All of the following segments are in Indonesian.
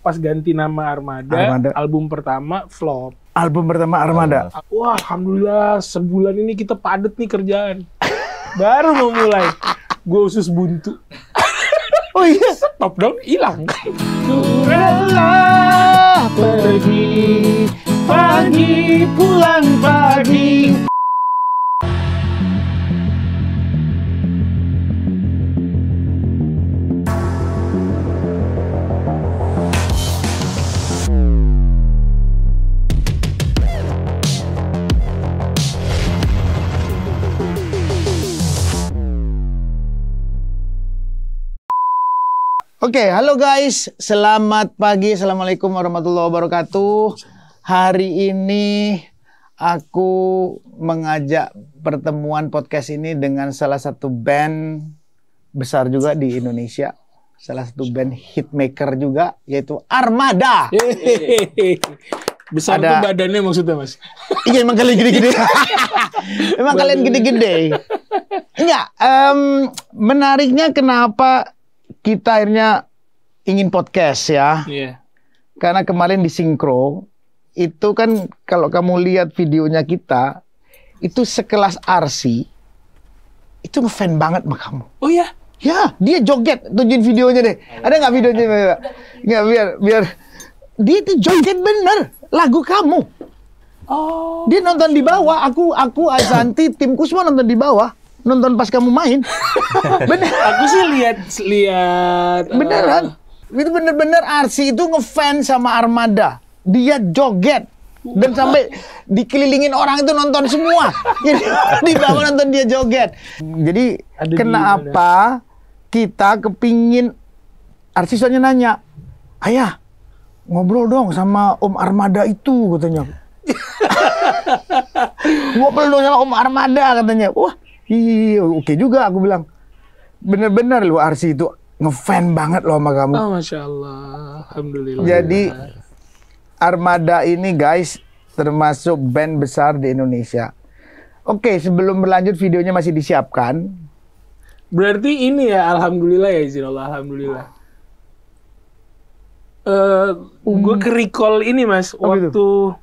pas ganti nama Armada. Album pertama flop. Album pertama Armada. Wah, alhamdulillah sebulan ini kita padet nih kerjaan. Baru mau mulai, gue usus buntu. Oh iya, top down hilang. Rela pergi, pagi pulang pagi. Oke, halo guys, selamat pagi, assalamualaikum warahmatullahi wabarakatuh. Hari ini aku mengajak pertemuan podcast ini dengan salah satu band besar juga di Indonesia, salah satu band hitmaker juga, yaitu Armada. Besar tuh badannya maksudnya, Mas? Iya, emang kalian gede-gede. Emang kalian gede-gede. Enggak, menariknya kenapa kita akhirnya ingin podcast ya. Iya. Karena kemarin di Sinkro, itu kan kalau kamu lihat videonya kita, itu sekelas Arsy, itu ngefan banget sama kamu. Oh ya? Ya, dia joget, tunjukin videonya deh. Ada nggak videonya? Nggak, biar. Dia itu joget bener, lagu kamu. Oh. Dia nonton di bawah, aku Azanti, timku semua nonton di bawah. Nonton pas kamu main. Bener. Aku sih lihat. Beneran. Itu bener-bener Arsy itu ngefans sama Armada. Dia joget. Dan sampai dikelilingin orang itu nonton semua. Jadi di bawah nonton dia joget. Jadi kenapa kita kepingin, Arsy soalnya nanya, "Ayah, ngobrol dong sama Om Armada itu," katanya. "Ngobrol dong sama Om Armada," katanya. Wah, iya, oke juga aku bilang. Bener-bener lu Arsy itu ngefan banget loh sama kamu. Oh, Masya Allah. Alhamdulillah. Jadi Armada ini guys termasuk band besar di Indonesia. Oke, sebelum berlanjut videonya masih disiapkan. Berarti ini ya, alhamdulillah ya, izin Allah, alhamdulillah. Gue ke-recall ini, Mas, waktu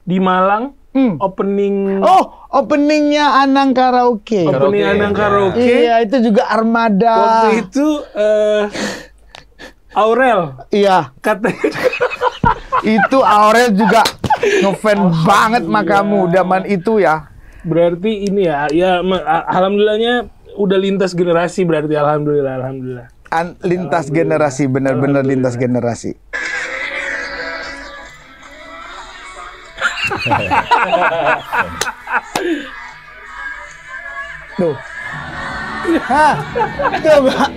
di Malang. Opening. Oh, openingnya Anang Karaoke. Opening Anang Karaoke. Iya, itu juga Armada. Waktu itu Aurel. Iya. Katanya. Itu Aurel juga ngefan banget sama kamu zaman itu ya. Berarti ini ya, alhamdulillahnya udah lintas generasi berarti, alhamdulillah. Lintas generasi, benar-benar lintas generasi. Tuh. Hah, coba.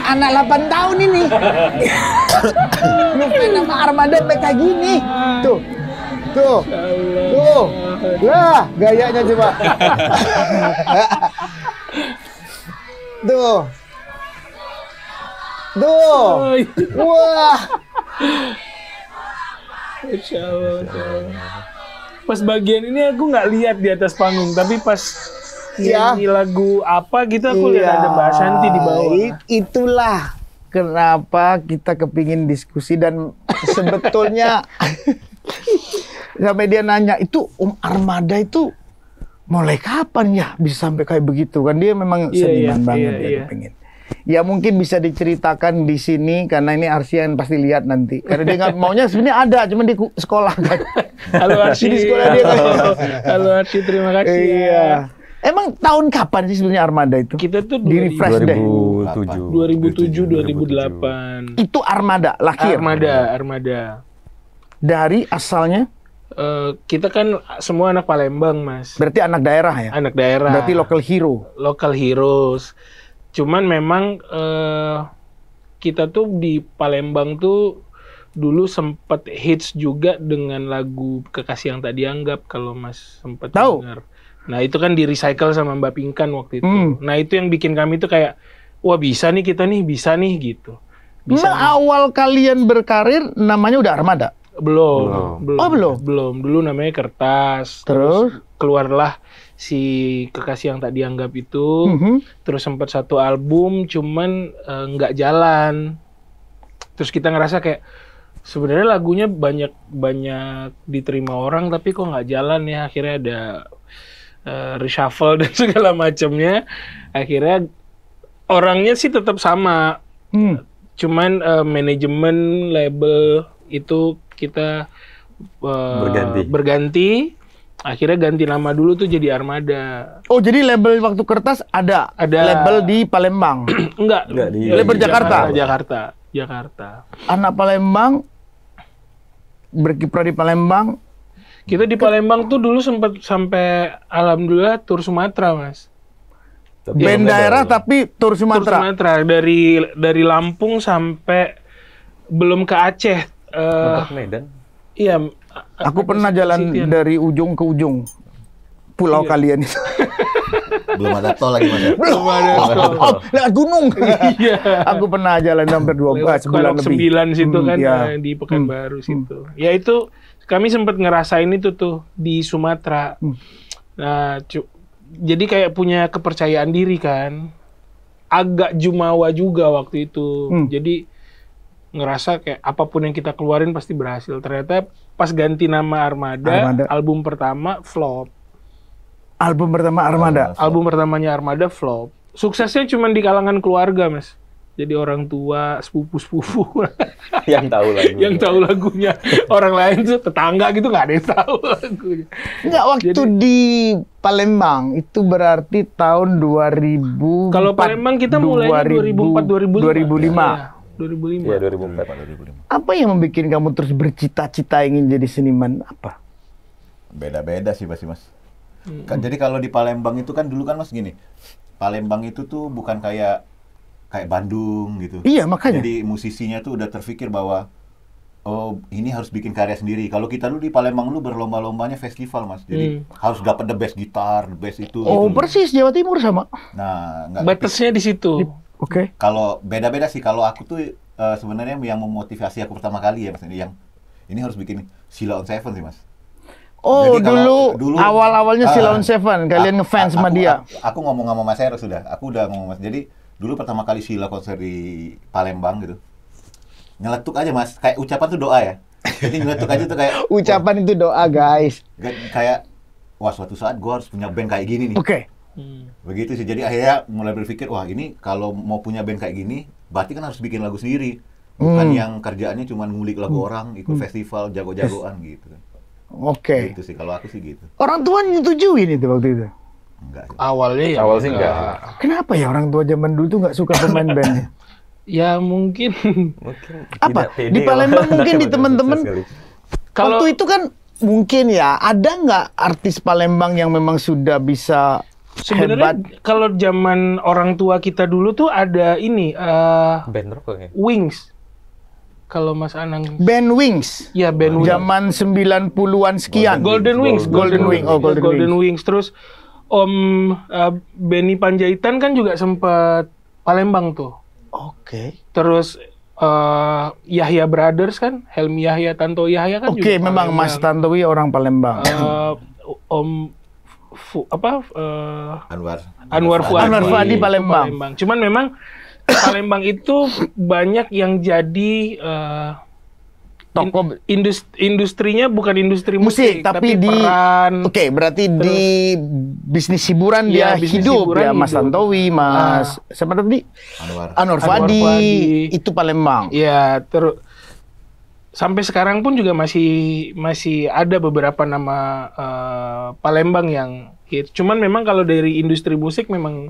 Anak 8 tahun ini. Ngefan sama Armada sampai kayak gini. Tuh. Lah, gayanya coba. Tuh. Wah. Insya Allah. Pas bagian ini aku nggak lihat di atas panggung, tapi pas nyanyi lagu apa gitu aku lihat ada Mbak Ashanti di bawah. Itulah kenapa kita kepingin diskusi, dan sebetulnya sampai dia nanya itu Om Armada itu mulai kapan ya bisa sampai kayak begitu kan, dia memang seniman banget dia kepingin. Ya mungkin bisa diceritakan di sini karena ini Arsy yang pasti lihat nanti. Karena dia nggak maunya sebenarnya ada, cuma di sekolah kan. Halo Arsy, di sekolah dia kan. Halo Arsy, terima kasih. Iya. Emang tahun kapan sih sebenarnya Armada itu? Kita tuh di refresh 2007, 2008. Itu Armada lahir. Armada. Dari asalnya? Kita kan semua anak Palembang, Mas. Berarti anak daerah ya? Anak daerah. Berarti local hero. Local heroes. Cuman memang kita tuh di Palembang tuh dulu sempat hits juga dengan lagu Kekasih Yang Tak Dianggap, kalau Mas sempat dengar. Nah itu kan di recycle sama Mbak Pinkan waktu itu. Nah itu yang bikin kami tuh kayak, wah bisa nih kita nih, bisa nih gitu. Awal kalian berkarir namanya udah Armada? Belum. Dulu namanya Kertas. Terus keluarlah si Kekasih Yang Tak Dianggap itu. Terus sempat satu album, cuman nggak jalan. Terus kita ngerasa kayak sebenarnya lagunya banyak diterima orang tapi kok nggak jalan ya. Akhirnya ada reshuffle dan segala macamnya. Akhirnya orangnya sih tetap sama. Cuman manajemen label itu kita berganti. Akhirnya ganti nama dulu tuh jadi Armada. Oh, jadi label Waktu Kertas ada label di Palembang. Enggak di label Jakarta. Jakarta. Anak Palembang berkiprah di Palembang. Kita di Palembang tuh dulu sempat sampai alhamdulillah tur Sumatera, Mas. Band daerah tapi tur Sumatera. Tur Sumatera dari Lampung sampai belum ke Aceh. Medan. Iya. Aku pernah jalan dari ujung ke ujung pulau kalian itu. Belum ada tol lagi, Mas. Belum ada tol. Oh, lewat gunung. Iya. Aku pernah jalan hampir 2 sebulan lebih. 9 situ kan di Pekanbaru situ. Ya itu kami sempat ngerasain itu tuh di Sumatera. Nah, jadi kayak punya kepercayaan diri kan. Agak jumawa juga waktu itu. Jadi ngerasa kayak apapun yang kita keluarin pasti berhasil. Ternyata pas ganti nama Armada. Album pertama flop. Album pertama Armada? Album pertamanya Armada flop. Suksesnya cuma di kalangan keluarga, Mas. Jadi orang tua, sepupu-sepupu yang tahu lagunya. Yang tahu lagunya. Orang lain tuh tetangga gitu nggak ada yang tahu lagunya. Enggak, waktu di Palembang itu berarti tahun 2000. Kalau Palembang kita mulainya 2004 2005. 2005. Iya, 2004. Apa yang membuat kamu terus bercita-cita ingin jadi seniman? Apa? Beda-beda sih pasti, Mas. Jadi kalau di Palembang itu kan dulu kan, Mas, gini. Palembang itu tuh bukan kayak Bandung gitu. Iya, makanya. Jadi musisinya tuh udah terpikir bahwa oh, ini harus bikin karya sendiri. Kalau kita dulu di Palembang lu berlomba-lombanya festival, Mas. Jadi harus dapat the best gitar, the best itu. Oh, gitu. Persis Jawa Timur sama. Nah, batasnya di situ. Oke. Kalau beda-beda sih. Kalau aku tuh sebenarnya yang memotivasi aku pertama kali ya, Mas, yang ini harus bikin Sheila on Seven sih, Mas. Oh, dulu awal-awalnya Sheila on Seven, kalian ngefans sama dia. Aku ngomong sama Mas Eros sudah. Aku udah ngomong Mas. Jadi dulu pertama kali Sheila konser di Palembang gitu. Nyeletuk aja, Mas. Kayak ucapan tuh doa ya. Jadi nyeletuk aja tuh kayak ucapan itu doa, guys. Kayak wah, suatu saat gua harus punya band kayak gini nih. Oke. Begitu sih. Jadi akhirnya mulai berpikir, wah ini kalau mau punya band kayak gini, berarti kan harus bikin lagu sendiri. Bukan yang kerjaannya cuma ngulik lagu orang, ikut festival, jago-jagoan gitu kan. Oke. Gitu sih, kalau aku sih gitu. Orang tua nyetujuin itu waktu itu? Enggak sih. Awalnya ya. Awal sih enggak. Kenapa ya orang tua zaman dulu tuh nggak suka pemain bandnya? Ya mungkin. Apa? Di Palembang mungkin di teman-teman. Waktu itu kan mungkin ya, ada nggak artis Palembang yang memang sudah bisa sebenarnya kalau zaman orang tua kita dulu tuh ada ini band rock ya? Wings. Kalau Mas Anang band Wings. Ya, band Wings. Zaman 90-an sekian. Golden Wings. Golden Wings. Terus Om Benny Panjaitan kan juga sempat Palembang tuh. Oke. Terus Yahya Brothers kan, Helmi Yahya, Tanto Yahya kan juga. Oke, memang Mas Tantowi orang Palembang. Om Anwar Fuadi Palembang. Cuman memang Palembang itu banyak yang jadi tokoh industrinya bukan industri musik tapi di peran. Oke, berarti terus, di bisnis hiburan dia hidup ya, Mas Tantowi, Mas siapa tadi? Anwar Fuadi itu Palembang. Iya, terus sampai sekarang pun juga masih ada beberapa nama Palembang yang hit. Cuman memang kalau dari industri musik memang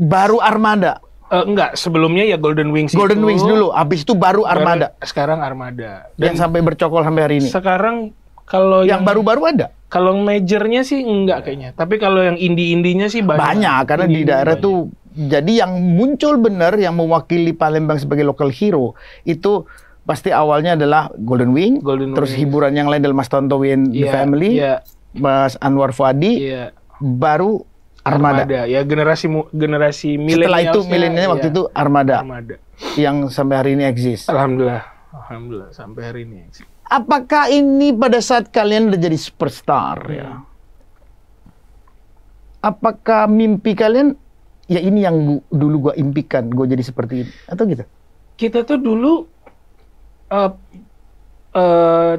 baru Armada. Enggak, sebelumnya ya Golden Wings Wings dulu, habis itu baru Armada. Sekarang Armada. Dan yang sampai bercokol sampai hari ini. Sekarang kalau yang baru-baru ada? Kalau majornya sih enggak kayaknya. Tapi kalau yang indie-indinya sih banyak. Banyak, karena di daerah tuh. Jadi yang muncul benar, yang mewakili Palembang sebagai local hero, itu pasti awalnya adalah Golden Wing, terus hiburan yang lain adalah Mas Tantowi and the Family, Mas Anwar Fuadi, baru Armada. Ya generasi milenial. Setelah itu milenial waktu itu Armada. Yang sampai hari ini eksis. Alhamdulillah sampai hari ini eksis. Apakah ini pada saat kalian udah jadi superstar ya? Apakah mimpi kalian ya ini yang dulu gua impikan, gua jadi seperti ini atau gitu? Kita tuh dulu eh,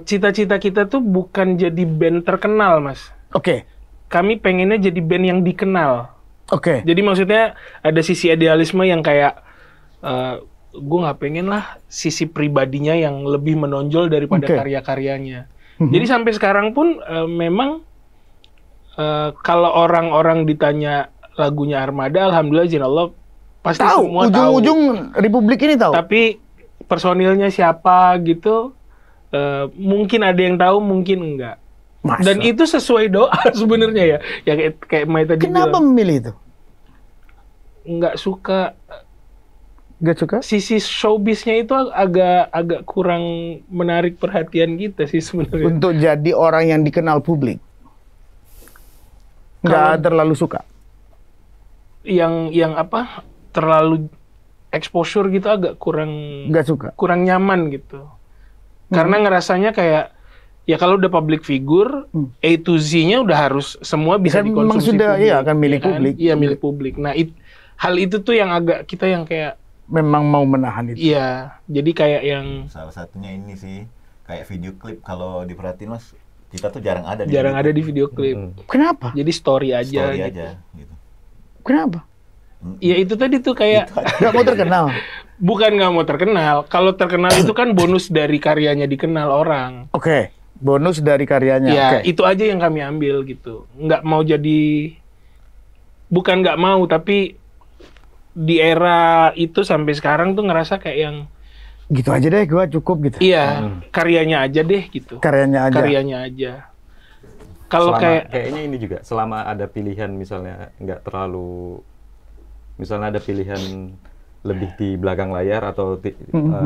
cita-cita kita tuh bukan jadi band terkenal, Mas. Oke. Kami pengennya jadi band yang dikenal. Oke. Jadi maksudnya ada sisi idealisme yang kayak gue nggak pengen lah sisi pribadinya yang lebih menonjol daripada Oke. karya-karyanya. Jadi sampai sekarang pun memang kalau orang-orang ditanya lagunya Armada, alhamdulillah izin Allah pasti Tahu, semua tahu. ujung-ujung Republik ini tahu. Tapi personilnya siapa gitu, mungkin ada yang tahu, mungkin enggak. Masa? Dan itu sesuai doa sebenarnya ya. Ya kayak Mai tadi Kenapa bilang, memilih itu? nggak suka Gak suka? sisi showbiznya itu agak kurang menarik perhatian kita sih sebenarnya. Untuk jadi orang yang dikenal publik. Nggak terlalu suka. Yang apa? Terlalu exposure gitu agak kurang Nggak suka. kurang nyaman gitu. Karena ngerasanya kayak ya kalau udah public figure, A to Z-nya udah harus semua bisa Kan dikonsumsi memang sudah, publik. iya, kan milik ya kan? publik. Iya, milik publik. Nah, hal itu tuh yang agak kita yang kayak Memang mau menahan itu. iya, jadi kayak yang Salah satunya ini sih, kayak video klip kalau diperhatiin Mas, kita tuh jarang ada jarang ada di video klip. Kenapa? Jadi story aja. story gitu. aja gitu. Kenapa? Ya itu tadi tuh kayak Nggak mau terkenal. bukan nggak mau terkenal. Kalau terkenal itu kan bonus dari karyanya dikenal orang. Oke. Bonus dari karyanya. Ya Oke. itu aja yang kami ambil gitu. Nggak mau jadi, bukan nggak mau tapi di era itu sampai sekarang tuh ngerasa kayak yang Gitu aja deh, gua cukup gitu. iya karyanya aja deh gitu. Karyanya aja. Karyanya aja. Kalau Selama- kayak kayaknya ini juga selama ada pilihan misalnya nggak terlalu, misalnya ada pilihan lebih di belakang layar atau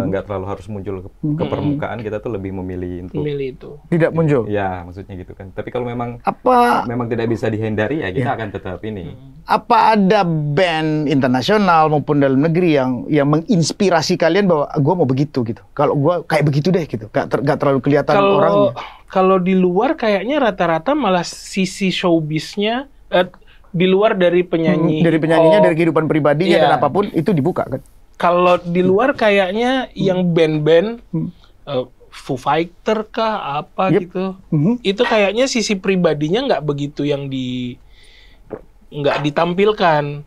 nggak terlalu harus muncul ke permukaan, kita tuh lebih memilih untuk milih itu. Tidak muncul. ya maksudnya gitu kan. Tapi kalau memang Apa tidak bisa dihindari ya kita akan tetap ini. apa ada band internasional maupun dalam negeri yang menginspirasi kalian bahwa gua mau begitu gitu. Kalau gua kayak begitu deh gitu. Gak terlalu kelihatan orangnya. Kalau di luar kayaknya rata-rata malah sisi showbiznya di luar dari penyanyi. Dari penyanyinya, pop. dari kehidupan pribadinya Iya. dan apapun itu dibuka kan. Kalau di luar kayaknya yang band-band Foo Fighter kah apa Yep. gitu. Mhm. Itu kayaknya sisi pribadinya nggak begitu yang nggak ditampilkan.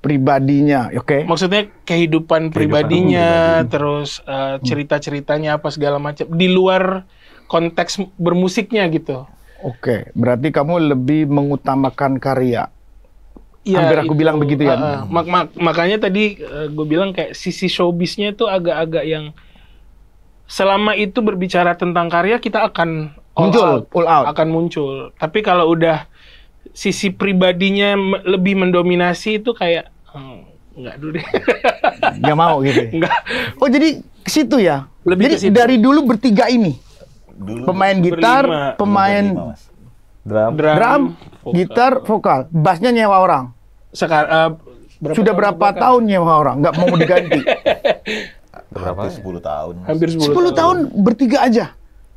Pribadinya, oke. Maksudnya kehidupan pribadinya, terus cerita-ceritanya apa segala macam di luar konteks bermusiknya gitu. Oke, berarti kamu lebih mengutamakan karya. Hampir aku itu. bilang begitu ya. Makanya tadi gue bilang kayak sisi showbiznya itu agak-agak yang selama itu berbicara tentang karya kita akan Muncul, all out. akan muncul. Tapi kalau udah sisi pribadinya lebih mendominasi itu kayak enggak dulu deh. Nggak mau gitu. ya? Enggak. Oh, jadi ke situ ya. Lebih Jadi ke situ. dari dulu bertiga ini. Dulu Pemain gitar, berlima. pemain berlima, Mas. drum, vokal. gitar, vokal. Bassnya nyewa orang. Sekarang Sudah berapa tahun nyewa orang? Nggak mau diganti. Berapa? Hampir 10 tahun. Mas. Hampir 10, 10 tahun bertiga aja.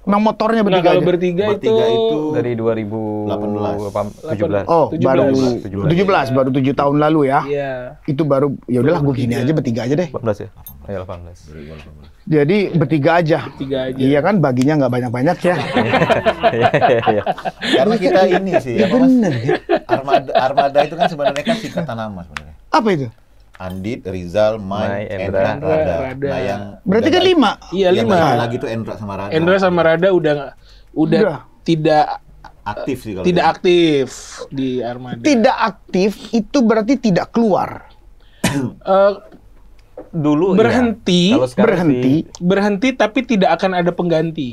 Memang motornya Nah, bertiga kalau aja. bertiga Bertiga itu Dari 2017. Oh, 17. baru 17. 17, baru 7 tahun lalu ya. Iya. Itu baru, ya udahlah gue gini aja bertiga aja deh. 18 ya? Ya 18. Jadi bertiga aja. Bertiga aja. Iya kan baginya nggak banyak-banyak ya. Iya, iya, iya. Karena kita ini sih, Ya apa, Mas? bener ya. Armada itu kan sebenarnya kan singkatan nama sebenarnya. Apa itu? Andit, Rizal, Mai, Mai, Endra, Endra, Rada. Rada. Nah, yang Berarti udah kan nggak- 5. Iya, yang 5. nggak ada lagi tuh Endra sama Rada. Endra sama Rada udah Udah. tidak aktif sih kalau tidak gitu. aktif di Armada. Tidak aktif itu berarti tidak keluar. Eh, Dulu Berhenti. iya. Kalau sekarang Berhenti. sih, berhenti tapi tidak akan ada pengganti.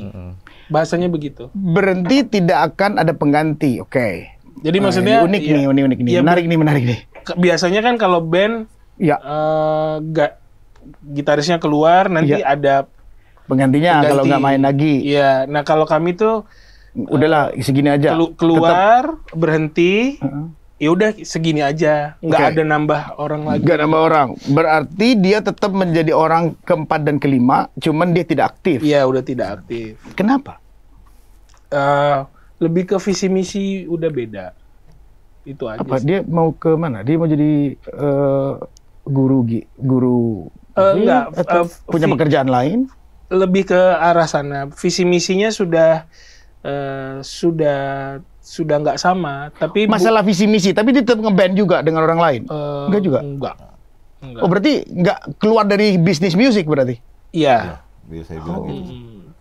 Bahasanya begitu. Berhenti tidak akan ada pengganti. Oke. Jadi Nah, maksudnya ini unik ya, nih, unik nih. ya, Menarik nih, menarik nih. biasanya kan kalau band Ya, gitarisnya keluar nanti Iya. ada penggantinya pengganti. kalau nggak main lagi. Iya. Nah, kalau kami tuh Udahlah segini aja. keluar, berhenti, Heeh. ya udah segini aja, nggak Oke. ada nambah orang lagi. Nggak nambah orang. Berarti dia tetap menjadi orang keempat dan kelima, cuman dia tidak aktif. Iya, udah tidak aktif. Kenapa? Lebih ke visi misi udah beda. Itu aja. Apa sih. dia mau ke mana? Dia mau jadi guru Enggak, atau punya vi- pekerjaan lain? lebih ke arah sana. Visi misinya sudah nggak sama. Tapi Masalah visi misi, tapi dia tetap ngeband juga dengan orang lain. Enggak juga. Enggak. Oh, berarti nggak keluar dari bisnis musik berarti? Iya. Biasa bilang gitu.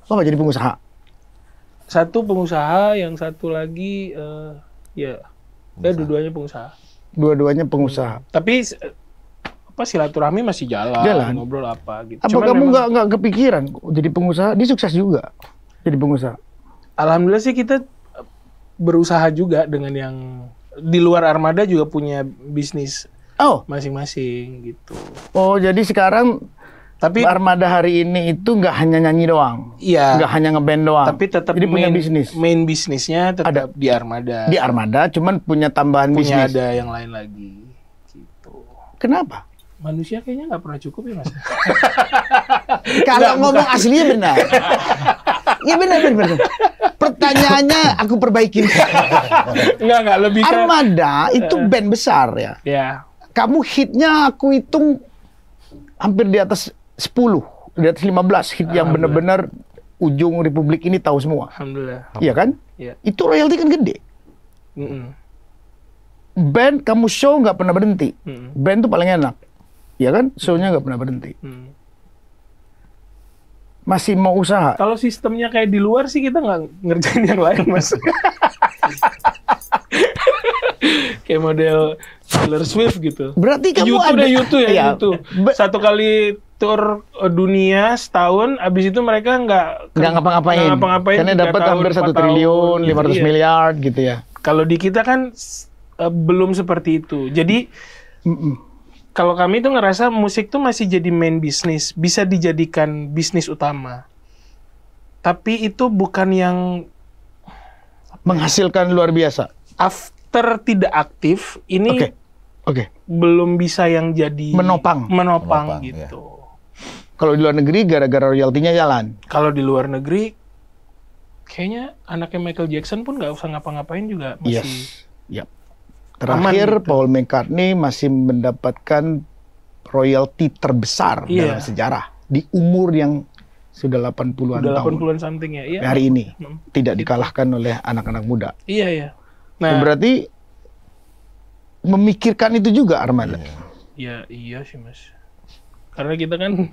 Oh, nggak jadi pengusaha? Satu pengusaha, yang satu lagi dua-duanya pengusaha. Dua-duanya pengusaha. Tapi silaturahmi masih jalan, ngobrol apa gitu. Apa Cuman kamu memang, nggak kepikiran jadi pengusaha? Dia sukses juga jadi pengusaha. alhamdulillah sih kita berusaha juga dengan yang di luar Armada juga punya bisnis Oh, masing-masing gitu. oh jadi sekarang Tapi Armada hari ini itu nggak hanya nyanyi doang, iya, nggak hanya ngeband doang. tapi tetap jadi punya bisnis. Main bisnisnya tetap Ada. di Armada. Di Armada, cuman punya tambahan punya bisnis. ada yang lain lagi gitu. Kenapa? Manusia kayaknya nggak pernah cukup ya Mas. Kalau ngomong aslinya benar. Iya benar. Pertanyaannya aku perbaikin. Enggak lebih ke Armada itu band besar ya. ya. Kamu hitnya aku hitung hampir di atas 10, di atas 15 hit yang benar-benar ujung Republik ini tahu semua. Alhamdulillah. Iya kan? Iya. Itu royalti kan gede. Band kamu show nggak pernah berhenti. Band tuh paling enak. Iya kan? Show-nya nggak pernah berhenti. Masih mau usaha. Kalau sistemnya kayak di luar sih kita nggak ngerjain yang lain Mas. Kayak model Taylor Swift gitu. Berarti kamu YouTube ada YouTube ya, Iya. YouTube. Satu kali tour dunia setahun, abis itu mereka nggak ngapa-ngapain. Karena 3 dapat tahun, hampir 1 4 triliun, tahun, 500 iya. miliar gitu ya. Kalau di kita kan belum seperti itu. Jadi kalau kami tuh ngerasa musik tuh masih jadi main bisnis, bisa dijadikan bisnis utama. Tapi itu bukan yang Menghasilkan luar biasa. after tidak aktif ini Oke. belum bisa yang jadi Menopang. Menopang, gitu. Kalau di luar negeri gara-gara royaltinya jalan. Kalau di luar negeri kayaknya anaknya Michael Jackson pun nggak usah ngapa-ngapain juga masih Yes. Yap. Terakhir Aman gitu. Paul McCartney masih mendapatkan royalti terbesar Iya. dalam sejarah di umur yang sudah 80-an udah tahun. 80-an something ya. Iya. Hari ini Hmm. tidak dikalahkan oleh anak-anak muda. Iya, iya. Nah, Berarti memikirkan itu juga Armada. iya sih, Mas. Karena kita kan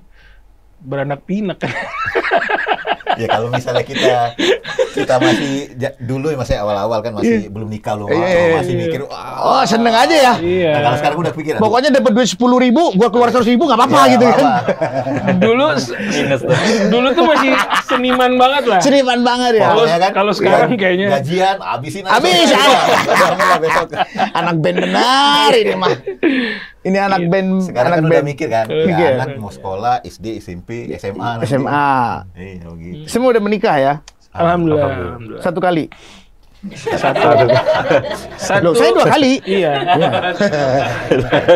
beranak pinak kan. Ya kalau misalnya kita masih dulu ya masih awal-awal kan masih belum nikah loh, masih mikir Oh, seneng aja ya. Iya. Nah, kalau sekarang udah pikiran. Pokoknya dapat duit 10.000, gua keluar 100.000 nggak apa-apa Ya, gitu kan. Dulu tuh masih seniman banget lah. Ceriman banget ya. Kalau sekarang kayaknya gajian habisin aja. Habis, Udah besok. Anak band benar ini mah. Ini anak band, Sekarang anak kan udah band. mikir kan, Mikir. ya, anak mau sekolah, SD, SMP, SMA. nanti. SMA. Iya, begitu. Semua udah menikah ya? alhamdulillah. Satu kali. Satu. Loh, saya 2 kali. Iya.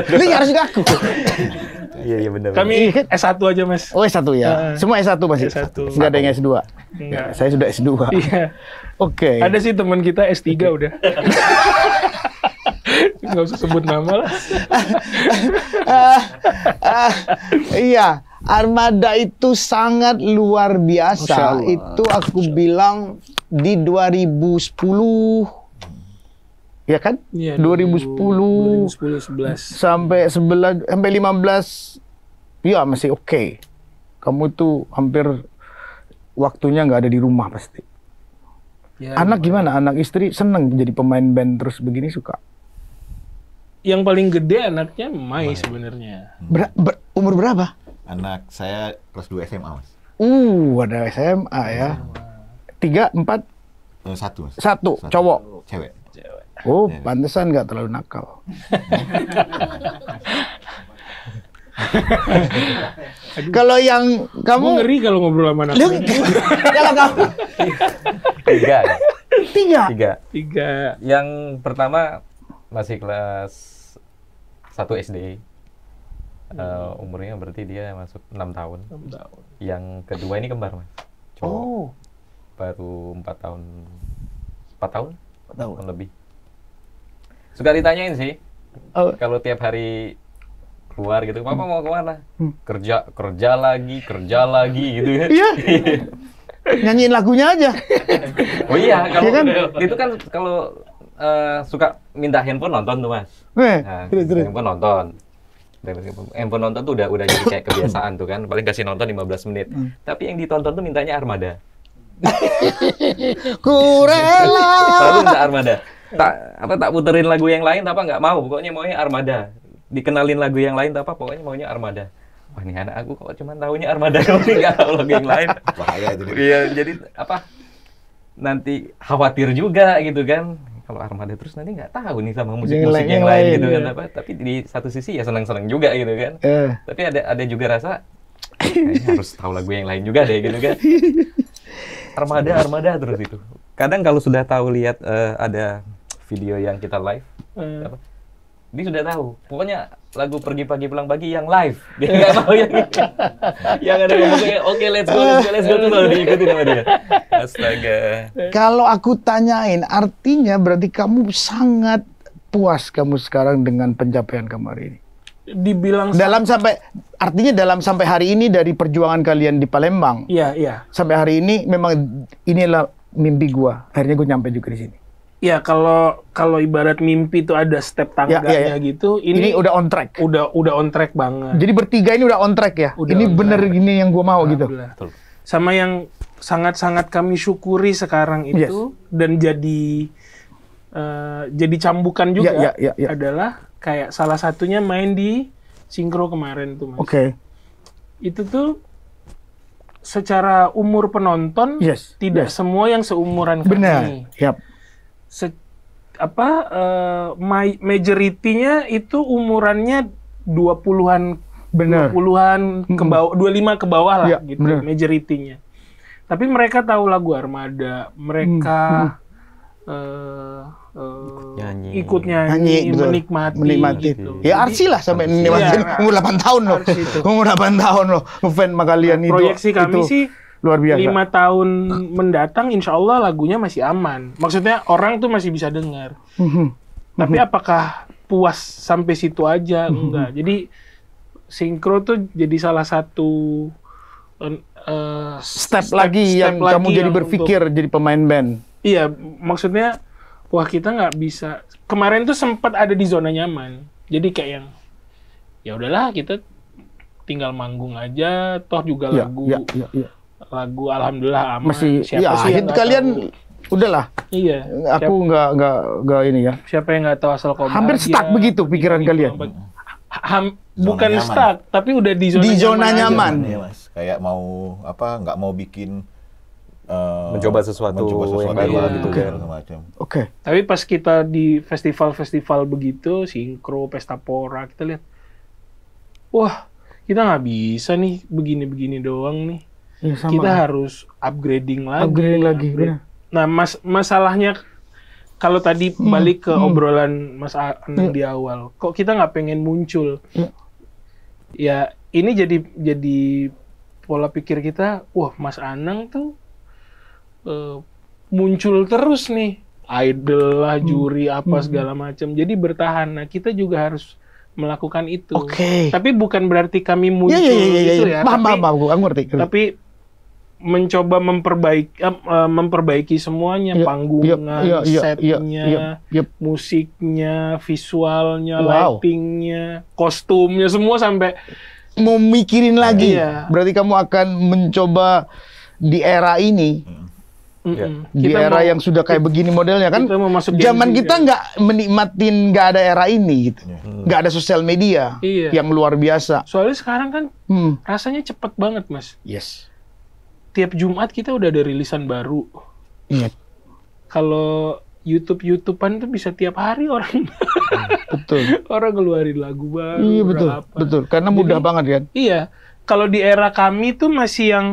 Ini harus ngaku. Iya benar. Kami S1 aja, Mas. Oh, S1 ya. Semua S1 masih. S1. Nggak ada yang S2. Enggak. Saya sudah S2. Iya. Oke. Ada sih teman kita S3 udah. Nggak usah sebut nama lah. Iya, Armada itu sangat luar Masya biasa. Allah. Itu aku bilang di 2010, ya kan? Iya, 2010 2010 11. sampai 15, ya masih oke. Kamu tuh hampir waktunya nggak ada di rumah pasti. Ya, Anak gimana? Anak istri seneng jadi pemain band terus begini suka? yang paling gede anaknya Mai sebenarnya. Umur berapa? Anak saya kelas 2 SMA, Mas. Ada SMA ya. 3, 4, Satu, Mas. 1, cowok. Cewek. Oh, pantesan nggak terlalu nakal. Kalau yang Kamu kamu, ngeri kalau ngobrol sama anak. Lu- kalau kamu 3. 3. 3. Yang pertama masih kelas 1 SD. Umurnya berarti dia masuk 6 tahun. 6 tahun. Yang kedua ini kembar, Mas. Cowok. Oh, Baru 4 tahun. 4 tahun? tahu. Tahun lebih. Suka ditanyain sih. Oh, Kalau tiap hari keluar gitu, papa mau kemana? Kerja lagi gitu ya. Iya. Nyanyiin lagunya aja. Oh iya, kalau Iya kan? itu kan kalau suka minta handphone nonton tuh Mas. Nah, Terus. handphone nonton. Handphone nonton tuh udah jadi kayak kebiasaan tuh kan, paling kasih nonton 15 menit. Tapi yang ditonton tuh mintanya Armada. Ku rela. Selalu minta Armada. Tak puterin lagu yang lain apa nggak mau, pokoknya maunya Armada. Dikenalin lagu yang lain apa pokoknya maunya Armada. Wah, ini anak aku kok cuma taunya Armada doang, nggak tahu lagu yang lain. Bahaya itu. Iya, jadi apa? Nanti khawatir juga gitu kan. Kalau Armada terus nanti nggak tahu nih sama musik-musik yang lain gitu kan apa. Tapi di satu sisi ya senang-senang juga gitu kan. Tapi ada juga rasa kayaknya harus tahu lagu yang lain juga deh gitu kan. Armada terus itu. Kadang kalau sudah tahu lihat ada video yang kita live, dia sudah tahu. Pokoknya lagu Pergi Pagi Pulang Pagi yang live. Dia nggak mau yang ada ngomongnya, oke let's go tuh loh, diikutin sama dia. Astaga. Kalau aku tanyain, artinya berarti kamu sangat puas kamu sekarang dengan pencapaian kamu hari ini. Dibilang Artinya dalam sampai hari ini dari perjuangan kalian di Palembang. Iya. Sampai hari ini memang inilah mimpi gua. Akhirnya gua nyampe juga di sini. Ya kalau ibarat mimpi itu ada step tangganya gitu, ini udah on track. Udah on track banget. Jadi bertiga ini udah on track ya. Udah ini on bener track. gini yang gua mau gitu. Sama yang sangat-sangat kami syukuri sekarang itu dan jadi cambukan juga adalah kayak salah satunya main di Sinkro kemarin tuh Mas. Oke. Itu tuh secara umur penonton tidak semua yang seumuran kami. Benar. Yap. Majority-nya itu umurannya 20-an, benar. 20-an ke bawah, 25 ke bawah lah gitu, benar. majority-nya. Tapi mereka tahu lagu Armada, mereka ikut nyanyi, menikmati gitu. Ya Arsi lah sampai nikmatin umur 8 tahun loh. Umur 8 tahun loh ngefans sama kalian itu. Proyeksi kami sih luar biasa. 5 tahun mendatang insya Allah lagunya masih aman. Maksudnya orang tuh masih bisa dengar. Tapi apakah puas sampai situ aja? Enggak. Jadi Sinkro tuh jadi salah satu step lagi yang kamu jadi berpikir jadi pemain band. Iya, maksudnya wah kita nggak bisa. Kemarin tuh sempat ada di zona nyaman. Jadi kayak yang ya udahlah kita tinggal manggung aja. Toh juga lagu alhamdulillah aman. Masih siapa sih yang kalian tahu? Udahlah. Iya. Aku nggak ini ya. Siapa yang nggak tahu asal koma. Hampir stuck begitu pikiran kalian. Bukan nyaman. stuck, tapi udah di zona nyaman. Iya, Mas. Kayak mau nggak mau bikin mencoba sesuatu yang baru gitu kan. Oke. Tapi pas kita di festival-festival begitu, Sinkro, Pesta Pora, kita lihat, wah kita nggak bisa nih begini-begini doang nih. Ya, sama. Kita harus upgrading lagi. Benar. Nah, masalahnya kalau tadi balik ke obrolan Mas Anang di awal, kok kita nggak pengen muncul? Ya, ini jadi pola pikir kita, wah Mas Anang tuh muncul terus nih, idol lah, juri apa segala macam. Jadi bertahan. Nah, kita juga harus melakukan itu. Tapi bukan berarti kami muncul gitu ya. Paham, aku ngerti. Tapi mencoba memperbaiki semuanya, panggungan, setnya, musiknya, visualnya, lightingnya, kostumnya, semua sampai mau mikirin lagi. Berarti kamu akan mencoba di era ini, di era yang sudah kayak begini modelnya kan. Zaman kita nggak menikmatin, nggak ada era ini gitu, nggak ada sosial media yang luar biasa. Soalnya sekarang kan rasanya cepet banget Mas. Tiap Jumat kita udah ada rilisan baru. Iya. Kalau YouTubean tuh bisa tiap hari orang. Betul. Orang ngeluarin lagu baru. Iya betul. Karena mudah banget kan. Iya. Kalau di era kami tuh masih yang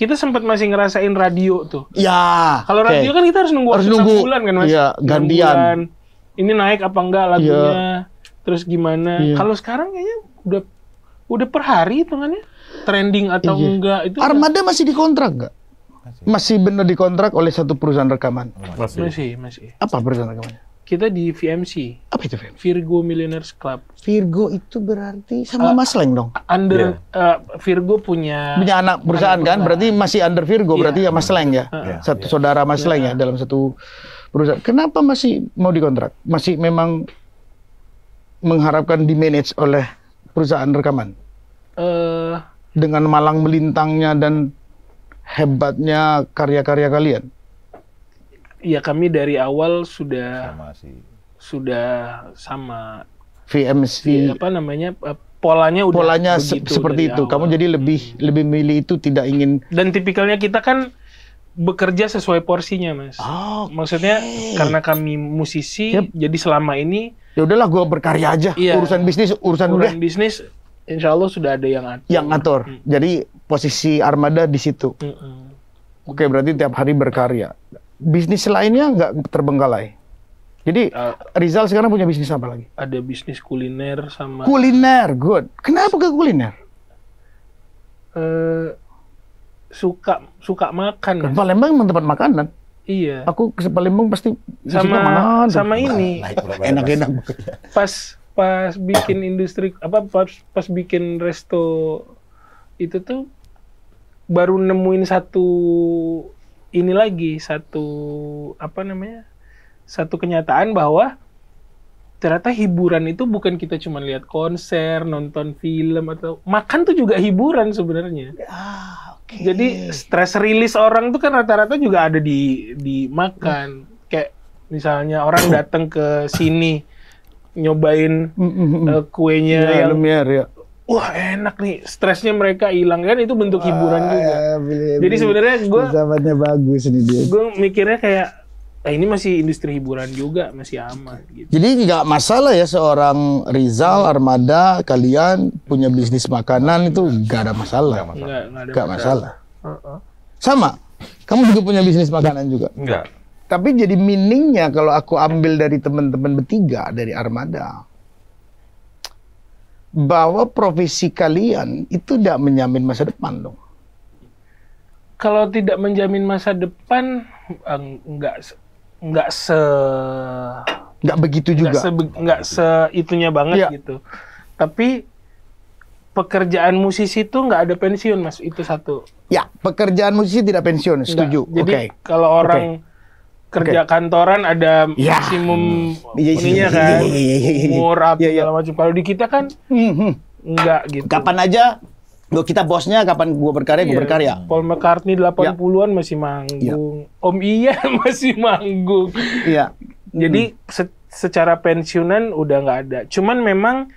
kita sempat masih ngerasain radio tuh. Ya. Kalau radio kan kita harus nunggu 6 bulan kan Mas. Iya, gantian. Ini naik apa enggak lagunya? Terus gimana? Kalau sekarang kayaknya udah per hari hitungannya. Trending atau enggak itu. Armada masih dikontrak nggak? Masih benar dikontrak oleh satu perusahaan rekaman. Masih. Apa perusahaan rekamannya? Kita di VMC, Apa itu, Fem? Virgo Millionaires Club. Virgo itu berarti sama Mas Leng dong? Under Virgo punya Punya anak perusahaan kan? Berarti masih under Virgo, Iya. berarti ya Mas Leng ya? Iya. Satu saudara Mas Leng ya dalam satu perusahaan. Kenapa masih mau dikontrak? Masih memang mengharapkan di-manage oleh perusahaan rekaman? eh Dengan malang melintangnya dan hebatnya karya-karya kalian? ya kami dari awal sudah Sama sih. sama VMC apa namanya polanya udah polanya begitu seperti dari itu. awal. Kamu jadi lebih milih itu, tidak ingin. Dan tipikalnya kita kan bekerja sesuai porsinya, Mas. Oh, Maksudnya karena kami musisi, jadi selama ini ya udahlah, gue berkarya aja. Iya. Urusan bisnis, urusan udah bisnis, insya Allah sudah ada yang atur. yang ngatur. Jadi posisi Armada di situ. Mm-mm. Oke, berarti tiap hari berkarya. Bisnis lainnya nggak terbengkalai. Jadi Rizal sekarang punya bisnis apa lagi? Ada bisnis kuliner sama Kuliner, good. Kenapa ke kuliner? suka makan. Kan Palembang memang tempat makanan. Iya. Aku ke Palembang pasti isinya makan. tuh. Sama ini. Enak-enak. Pas bikin industri pas bikin resto itu tuh baru nemuin satu kenyataan bahwa ternyata hiburan itu bukan kita cuma lihat konser, nonton film atau makan tuh juga hiburan sebenarnya. Jadi stress release orang tuh kan rata-rata juga ada di makan. Kayak misalnya orang datang ke sini nyobain kuenya yang Lumiere ya. wah enak nih, stresnya mereka hilang kan, itu bentuk hiburan juga. Jadi sebenarnya Filsafatnya bagus nih dia. gue mikirnya kayak ini masih industri hiburan juga, masih aman gitu. Jadi nggak masalah ya seorang Rizal, Armada, kalian punya bisnis makanan itu nggak ada masalah. Nggak ada Nggak masalah. Heeh. Sama, kamu juga punya bisnis makanan juga. Enggak. Tapi jadi meaningnya kalau aku ambil dari teman-teman bertiga dari Armada, bahwa profesi kalian itu tidak menjamin masa depan dong. Kalau tidak menjamin masa depan, nggak begitu juga. nggak itunya banget Iya. gitu. Tapi pekerjaan musisi itu nggak ada pensiun, Mas. Itu satu. Ya, pekerjaan musisi tidak pensiun, setuju. Nggak. Jadi Oke. kalau orang kerja kantoran ada Ya. maksimum Iya, ininya kan, iya. umur apa Iya, iya. segala macam. Kalau di kita kan nggak gitu. Kapan aja, kita bosnya, kapan gua berkarya, Iya. gua berkarya. Paul McCartney 80-an masih manggung. Om Ian masih manggung. Iya. Jadi secara pensiunan udah nggak ada. Cuman memang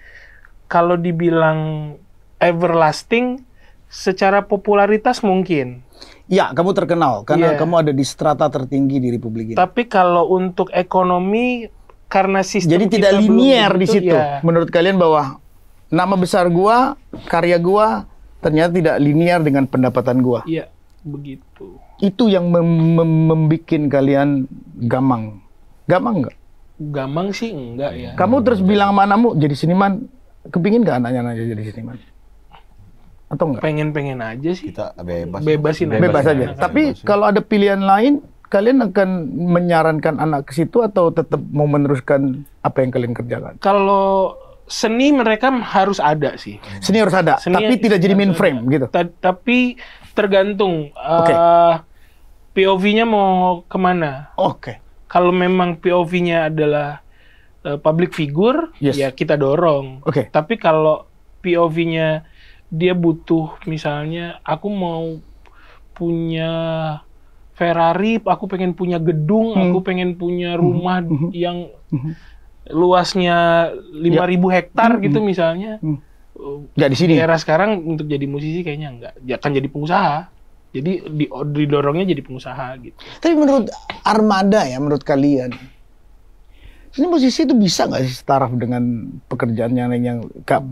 kalau dibilang everlasting, secara popularitas mungkin. Ya, kamu terkenal karena Iya. kamu ada di strata tertinggi di Republik ini. Tapi kalau untuk ekonomi, karena sistem Jadi kita tidak belum linier di begitu, situ. ya. Menurut kalian bahwa nama besar gua, karya gua ternyata tidak linier dengan pendapatan gua. Iya, begitu. Itu yang membuat kalian gamang. Gamang nggak? Gampang sih enggak ya. Kamu terus bilang sama anakmu jadi seniman, kepingin nggak anaknya jadi seniman? Atau enggak? Pengen-pengen aja sih. Kita bebas. Bebasin Bebas aja. saja. Tapi kalau ada pilihan lain, kalian akan menyarankan anak ke situ atau tetap mau meneruskan apa yang kalian kerjakan? Kalau seni mereka harus ada sih. Seni harus ada, Seni tapi tidak jadi mainframe gitu. Tapi tergantung Oke. POV-nya mau kemana. Oke. Kalau memang POV-nya adalah public figure, Yes. ya kita dorong. Oke. Tapi kalau POV-nya dia butuh, misalnya aku mau punya Ferrari, aku pengen punya gedung, aku pengen punya rumah yang luasnya 5.000 hektar gitu misalnya. Nggak di sini. Era sekarang untuk jadi musisi kayaknya enggak. Ya kan jadi pengusaha. Jadi didorongnya jadi pengusaha gitu. Tapi menurut Armada ya, menurut kalian, ini musisi itu bisa nggak sih setaraf dengan pekerjaan yang lain yang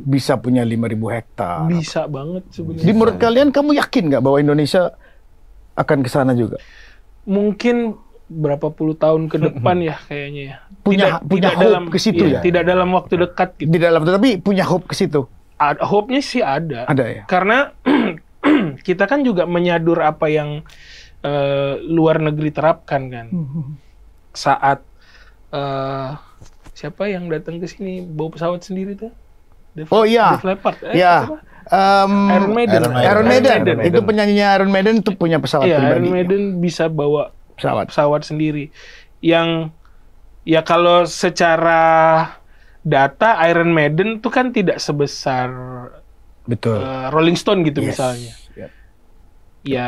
bisa punya 5.000 hektar? Bisa banget sebenarnya. Di menurut kalian, kamu yakin nggak bahwa Indonesia akan ke sana juga? Mungkin berapa puluh tahun ke depan ya kayaknya ya. Punya hope ke situ ya? Tidak dalam waktu dekat gitu. Di dalam, tapi punya hope ke situ. Hope-nya sih ada. Ada ya? Karena kita kan juga menyadur apa yang luar negeri terapkan kan. Saat siapa yang datang ke sini bawa pesawat sendiri tuh? Oh iya. Def Leppard. Ya. Apa? Iron Maiden. Iron Maiden. Itu penyanyinya Iron Maiden itu punya pesawat Iya, pribadi. Iron Maiden bisa bawa Pesawat. pesawat sendiri. Yang ya kalau secara data Iron Maiden itu kan tidak sebesar Betul. Rolling Stone gitu Yes. misalnya. Yep. Ya,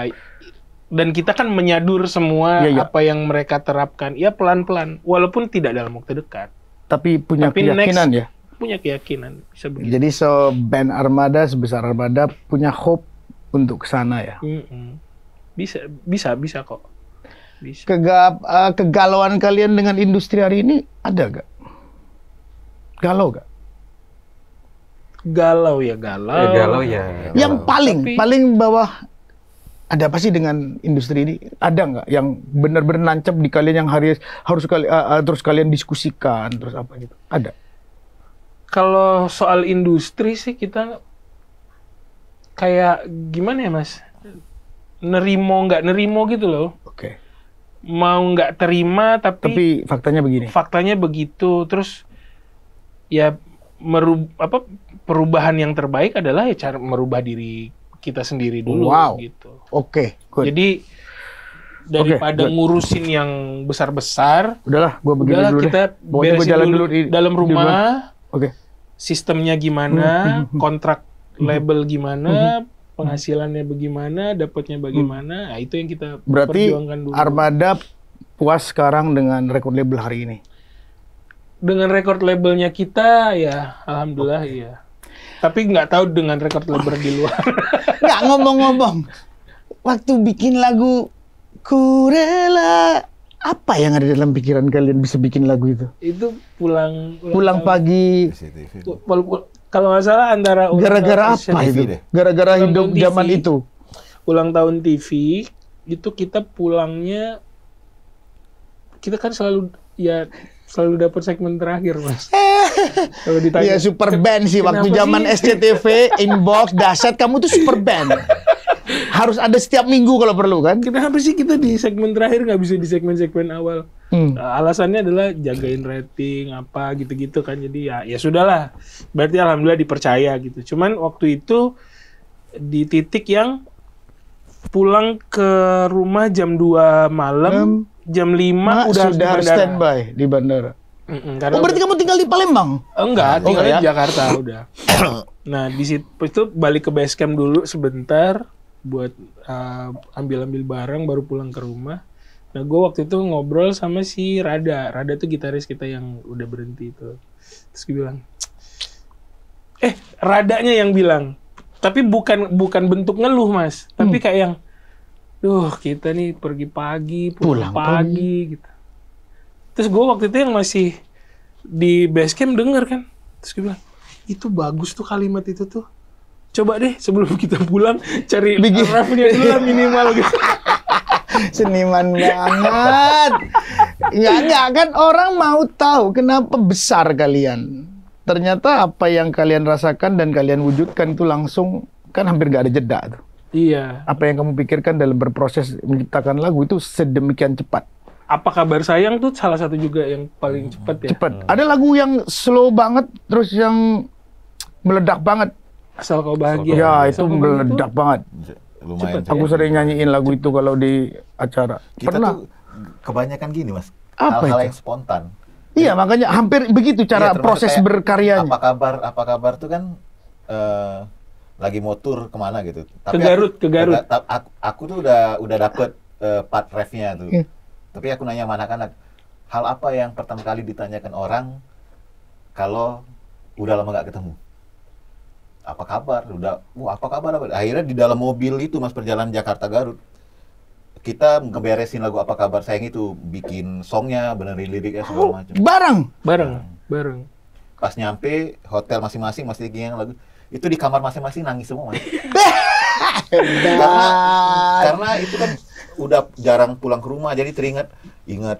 dan kita kan menyadur semua Iya, iya. apa yang mereka terapkan. Ya pelan-pelan, walaupun tidak dalam waktu dekat. Tapi punya Tapi keyakinan next- ya. Punya keyakinan bisa begitu. Jadi band Armada sebesar Armada punya hope untuk ke sana ya. Bisa kok. Bisa. Kegalauan kalian dengan industri hari ini ada gak? Galau gak? Galau ya galau. Galau ya. Yang Tapi- paling bawah ada apa sih dengan industri ini? Ada nggak yang benar-benar nancap di kalian yang terus kalian diskusikan terus apa gitu? Ada. Kalau soal industri sih kita kayak gimana ya Mas? Nggak nerimo gitu loh. Oke. Mau nggak terima Tapi faktanya begini. faktanya begitu. Terus ya perubahan yang terbaik adalah ya cara merubah diri kita sendiri dulu Wow. gitu. Oke, good. Jadi daripada good. ngurusin yang besar-besar, Udahlah, gua begini udahlah dulu kita deh. Pokoknya gua beresin jalan dulu dulu di dalam di rumah, Oke. sistemnya gimana, kontrak label gimana, penghasilannya bagaimana, dapatnya bagaimana. Nah, itu yang kita Berarti perjuangkan dulu. Armada puas sekarang dengan record label hari ini. Dengan record labelnya kita ya alhamdulillah iya. Tapi nggak tahu dengan record label di luar. Nggak, ngomong-ngomong, waktu bikin lagu Ku Rela, apa yang ada dalam pikiran kalian bisa bikin lagu itu? Itu pulang Pulang pagi, CCTV. kalau nggak salah antara ulang gara-gara tahun apa TV itu? deh. Gara-gara Ulang hidup tahun zaman TV. itu. ulang tahun TV itu kita pulangnya kita kan selalu dapat segmen terakhir Mas. Kalau ditanya Iya, super band sih waktu kenapa zaman sih? SCTV, Inbox, Dasyat, kamu tuh super band. Harus ada setiap minggu kalau perlu kan? Kenapa sih kita di segmen terakhir nggak bisa di segmen-segmen awal? Hmm. Alasannya adalah jagain rating apa gitu-gitu kan. Jadi ya sudahlah. Berarti alhamdulillah dipercaya gitu. Cuman waktu itu di titik yang pulang ke rumah jam 2 malam, jam 5 udah harus di sudah harus bandara. standby di bandara. Karena Oh, berarti kamu tinggal di Palembang? enggak, tinggal enggak di ya? Jakarta udah. Nah, di situ itu balik ke base camp dulu sebentar buat ambil-ambil barang baru pulang ke rumah. Nah, gue waktu itu ngobrol sama si Rada. Rada tuh gitaris kita yang udah berhenti itu. Terus gue bilang, Radanya yang bilang, tapi bukan bentuk ngeluh Mas, tapi kayak yang, kita nih pergi pagi, pulang pagi gitu. Terus gue waktu itu yang masih di base camp denger kan, terus gue bilang, itu bagus tuh kalimat itu tuh. Coba deh sebelum kita pulang cari refnya dulu lah minimal gitu. Seniman banget. Enggak kan orang mau tahu kenapa besar kalian. Ternyata apa yang kalian rasakan dan kalian wujudkan itu langsung kan hampir nggak ada jeda tuh. Iya. Apa yang kamu pikirkan dalam berproses menciptakan lagu itu sedemikian cepat. Apa kabar sayang tuh salah satu juga yang paling cepat ya. Cepat. Ada lagu yang slow banget terus yang meledak banget. Asal kau bahagia. Ya, Asal itu kau bahagia meledak banget. Lumayan. Aku sering nyanyiin lagu itu kalau di acara. Kita Pernah. tuh kebanyakan gini, Mas. Apa Hal-hal itu? yang spontan. Iya, makanya hampir begitu cara Iya, termasuk proses kayak, berkaryanya. Apa kabar tuh kan lagi mau tur kemana gitu. Ke Garut, ke Garut. Aku tuh udah dapet part refnya tuh. Iya. Tapi aku nanya sama anak-anak, hal apa yang pertama kali ditanyakan orang kalau udah lama nggak ketemu? Apa kabar? Apa kabar? Akhirnya di dalam mobil itu, Mas, perjalanan Jakarta Garut, kita ngeberesin lagu Apa Kabar Sayang itu, bikin songnya, benerin liriknya segala macam. Bareng. Pas nyampe hotel masing-masing, masih yang lagu itu di kamar masing-masing nangis semua, Mas. karena itu kan udah jarang pulang ke rumah, jadi ingat.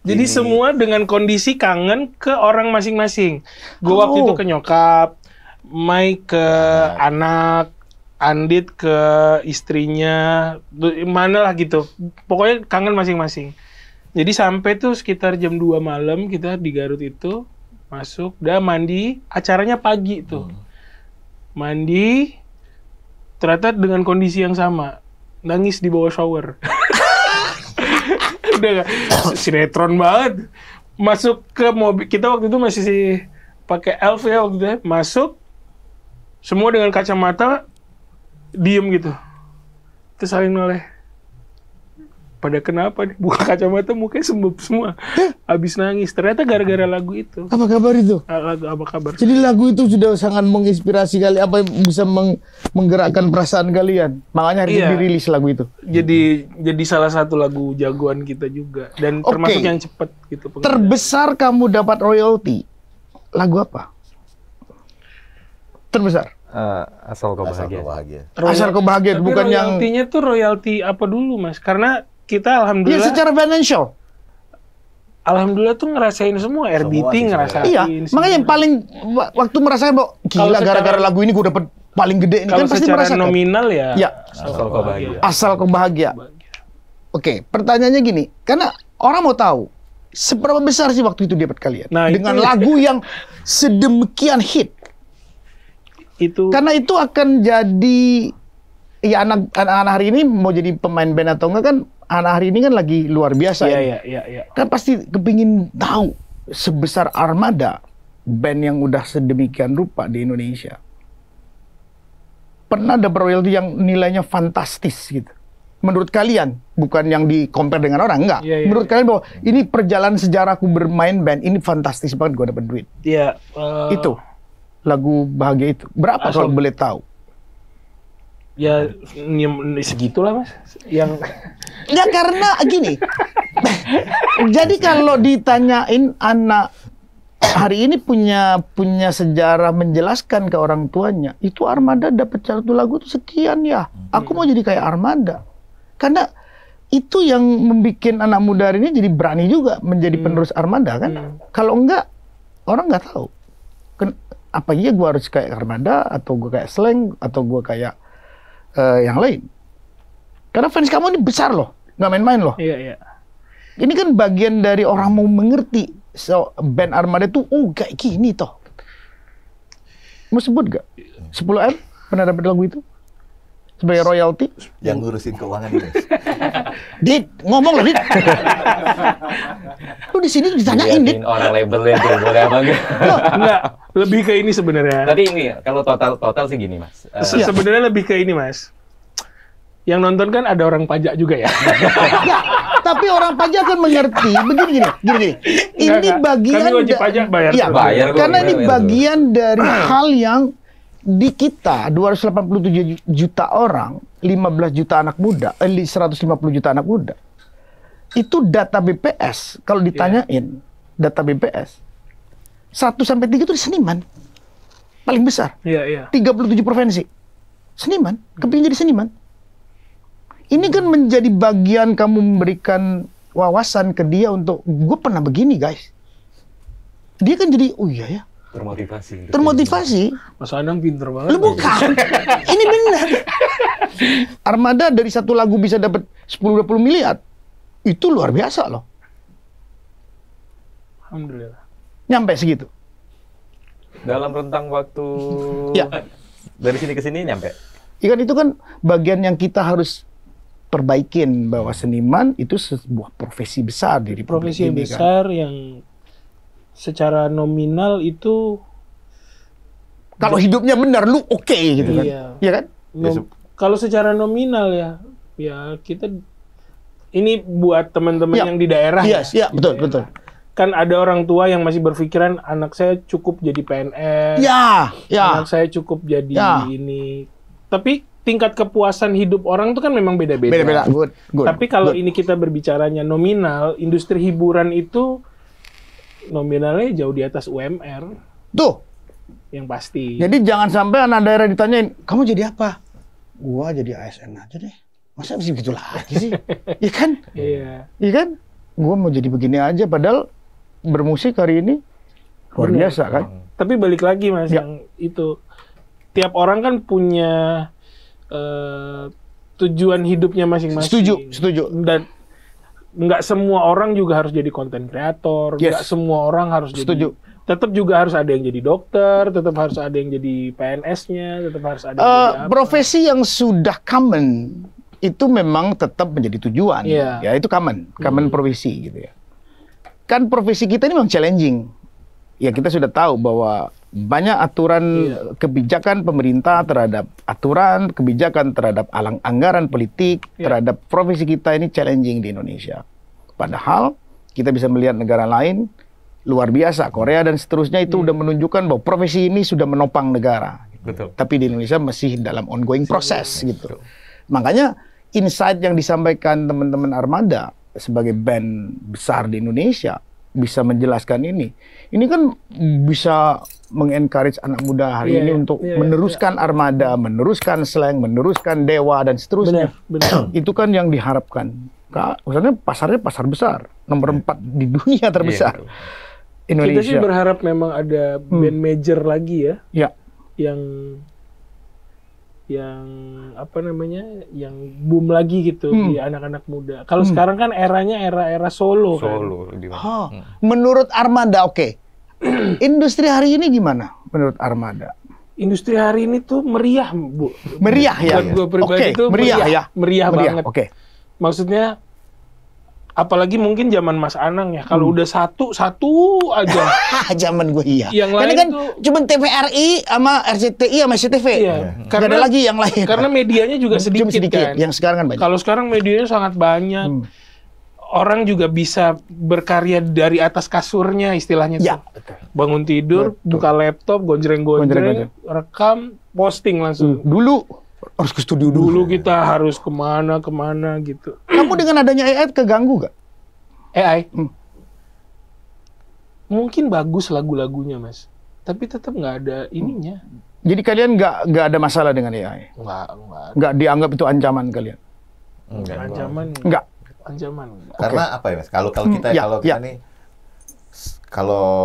Jadi ini. semua dengan kondisi kangen ke orang masing-masing. Gue waktu itu ke nyokap, Mai ke anak, Andit ke istrinya, mana lah gitu. Pokoknya kangen masing-masing. Jadi sampai tuh sekitar jam 2 malam kita di Garut itu masuk, udah mandi, acaranya pagi tuh. Mandi, ternyata dengan kondisi yang sama, nangis di bawah shower. Udah gak? Sinetron banget. Masuk ke mobil, kita waktu itu masih pakai elf ya waktu itu. Masuk, semua dengan kacamata, diem gitu. Terus saling noleh. Pada kenapa nih? Buka kacamata, mukanya sembab semua. Habis nangis. Ternyata gara-gara lagu itu. Apa kabar itu? Lagu apa kabar? Jadi lagu itu sudah sangat menginspirasi kali, apa yang bisa menggerakkan perasaan kalian. Makanya hari ini Iya. dirilis lagu itu. Jadi salah satu lagu jagoan kita juga. Dan Oke. termasuk yang cepet gitu. Terbesar kamu dapat royalti, lagu apa? Terbesar. Asal kau Asal bahagia. kau bahagia. Asal kau bahagia, Tapi bukan yang... royaltinya tuh royalti apa dulu, Mas? Karena kita Ya alhamdulillah secara financial. tuh ngerasain semua. RBT sih ngerasain. Iya, semua. makanya yang paling waktu merasakan bahwa Kalau gila secara- gara-gara lagu ini gue dapet paling gede ini Kalau kan pasti secara merasakan. nominal ya. Ya. Asal kau bahagia. Asal kau bahagia. Oke, pertanyaannya gini, karena orang mau tahu seberapa besar sih waktu itu dia dapat kalian Nah, dengan itu- lagu yang sedemikian hit. Itu Karena itu akan jadi ya anak-anak hari ini mau jadi pemain band atau enggak kan anak hari ini kan lagi luar biasa ya. iya. Kan pasti kepingin tahu sebesar Armada, band yang udah sedemikian rupa di Indonesia. Pernah ada royalti yang nilainya fantastis gitu. Menurut kalian, bukan yang di-compare dengan orang, enggak. Iya, iya. Menurut kalian bahwa ini perjalanan sejarahku bermain band, ini fantastis banget gue dapet duit. Iya. Itu, lagu bahagia itu. Berapa Asal- kalau boleh tahu? Ya segitulah, Mas. Yang Ya karena gini. Jadi kalau ditanyain anak hari ini punya sejarah menjelaskan ke orang tuanya, itu Armada dapat satu lagu itu sekian ya. Aku mau jadi kayak Armada. Karena itu yang membuat anak muda hari ini jadi berani juga menjadi penerus Armada kan. Kalau enggak orang nggak tahu. Apa iya gua harus kayak Armada atau gua kayak Slang atau gua kayak yang lain. Karena fans kamu ini besar loh, nggak main-main loh. iya. Ini kan bagian dari orang mau mengerti band Armada itu, oh kayak gini toh. Mau sebut gak? 10M pernah dapat lagu itu? Sebagai royalti? Yang ngurusin keuangan ini. Dit, ngomong lah Dit. Lu di sini ditanyain Dit. Liatin orang labelnya tuh boleh apa enggak? Enggak, lebih ke ini sebenarnya. Tapi ini kalau total sih gini Mas. Sebenarnya lebih ke ini, Mas. Yang nonton kan ada orang pajak juga ya. Enggak, tapi orang pajak akan mengerti. Begini. Ini Enggak. bagian Kami wajib pajak bayar Iya, terus. Bayar kok, karena ini bayar bagian dari hal yang di kita 287 juta orang, 15 juta anak muda, 150 juta anak muda. Itu data BPS kalau ditanyain data BPS 1 sampai 3 itu di seniman. Paling besar. Iya. 37 provinsi. Seniman, kepingin jadi seniman. Ini kan menjadi bagian kamu memberikan wawasan ke dia untuk gue pernah begini guys. Dia kan jadi oh iya ya. Termotivasi. Mas Anang pinter banget. Lu bukan. Ini benar. Armada dari satu lagu bisa dapat 10-20 miliar. Itu luar biasa loh. Alhamdulillah. Nyampe segitu. Dalam rentang waktu Ya. dari sini ke sini nyampe. Ikan itu kan bagian yang kita harus perbaikin bahwa seniman itu sebuah profesi besar di Republik Profesi ini, kan. besar yang secara nominal itu Kalau hidupnya benar lu oke gitu kan. Iya. Iya kan? kalau secara nominal ya kita ini buat teman-teman Ya. yang di daerah Iya, iya, betul. Kan ada orang tua yang masih berpikiran anak saya cukup jadi PNS, Ya. anak saya cukup jadi Ya. ini. Tapi tingkat kepuasan hidup orang itu kan memang beda-beda. Beda-beda. Good. Tapi kalau good. ini kita berbicaranya nominal, industri hiburan itu nominalnya jauh di atas UMR Tuh. yang pasti. Jadi jangan sampai anak daerah ditanyain, "Kamu jadi apa?" Gua jadi ASN aja deh. Masa bisa begitu lagi sih? Iya kan? Iya. Iya kan? Gua mau jadi begini aja padahal bermusik hari ini luar Bener. biasa kan? Tapi balik lagi Mas, Ya. yang itu tiap orang kan punya tujuan hidupnya masing-masing. Setuju. Dan nggak semua orang juga harus jadi content creator, Yes. nggak semua orang harus Setuju. tetap juga harus ada yang jadi dokter, tetap harus ada yang jadi PNS-nya, tetap harus ada yang jadi apa. Profesi yang sudah common itu memang tetap menjadi tujuan. Iya. Ya itu common profesi gitu ya. Kan profesi kita ini memang challenging. Ya kita sudah tahu bahwa banyak aturan kebijakan pemerintah terhadap aturan, kebijakan terhadap anggaran politik, terhadap profesi kita ini challenging di Indonesia. Padahal kita bisa melihat negara lain luar biasa, Korea dan seterusnya itu udah menunjukkan bahwa profesi ini sudah menopang negara. Betul. Tapi di Indonesia masih dalam ongoing proses gitu. Makanya insight yang disampaikan teman-teman Armada sebagai band besar di Indonesia bisa menjelaskan ini. Ini kan bisa mengencourage anak muda hari ini untuk meneruskan Armada, meneruskan Slank, meneruskan Dewa dan seterusnya. Benar. Itu kan yang diharapkan. Maksudnya pasarnya pasar besar, nomor 4 di dunia terbesar. Indonesia. Kita sih berharap memang ada band major lagi ya. Ya. Yang apa namanya, yang boom lagi gitu di anak-anak muda. Kalau sekarang kan eranya era solo kan. Menurut Armada oke. Industri hari ini gimana menurut Armada? Industri hari ini tuh meriah, Bu. Meriah ya. Buat gue pribadi tuh meriah banget. Oke. Maksudnya apalagi mungkin zaman Mas Anang ya, kalau udah satu aja. Zaman gue iya. Yang Ini lain kan tuh cuma TVRI sama RCTI sama SCTV. Iya. Nggak Karena ada lagi yang lain. Karena medianya juga Cuma sedikit kan. Yang sekarang kan banyak. Kalau sekarang medianya sangat banyak. Orang juga bisa berkarya dari atas kasurnya istilahnya Ya, tuh. betul. Bangun tidur, buka laptop, gonjreng-gonjreng, rekam, posting langsung. Dulu harus ke studio dulu. Dulu kita harus kemana gitu. Kamu dengan adanya AI keganggu gak? AI. Mungkin bagus lagu-lagunya, Mas. Tapi tetap nggak ada ininya. Jadi kalian nggak ada masalah dengan AI? Nggak. Nggak dianggap itu ancaman kalian? Ancaman. Nggak. Ancaman. Karena apa ya, Mas? Kalau kita kita nih, kalau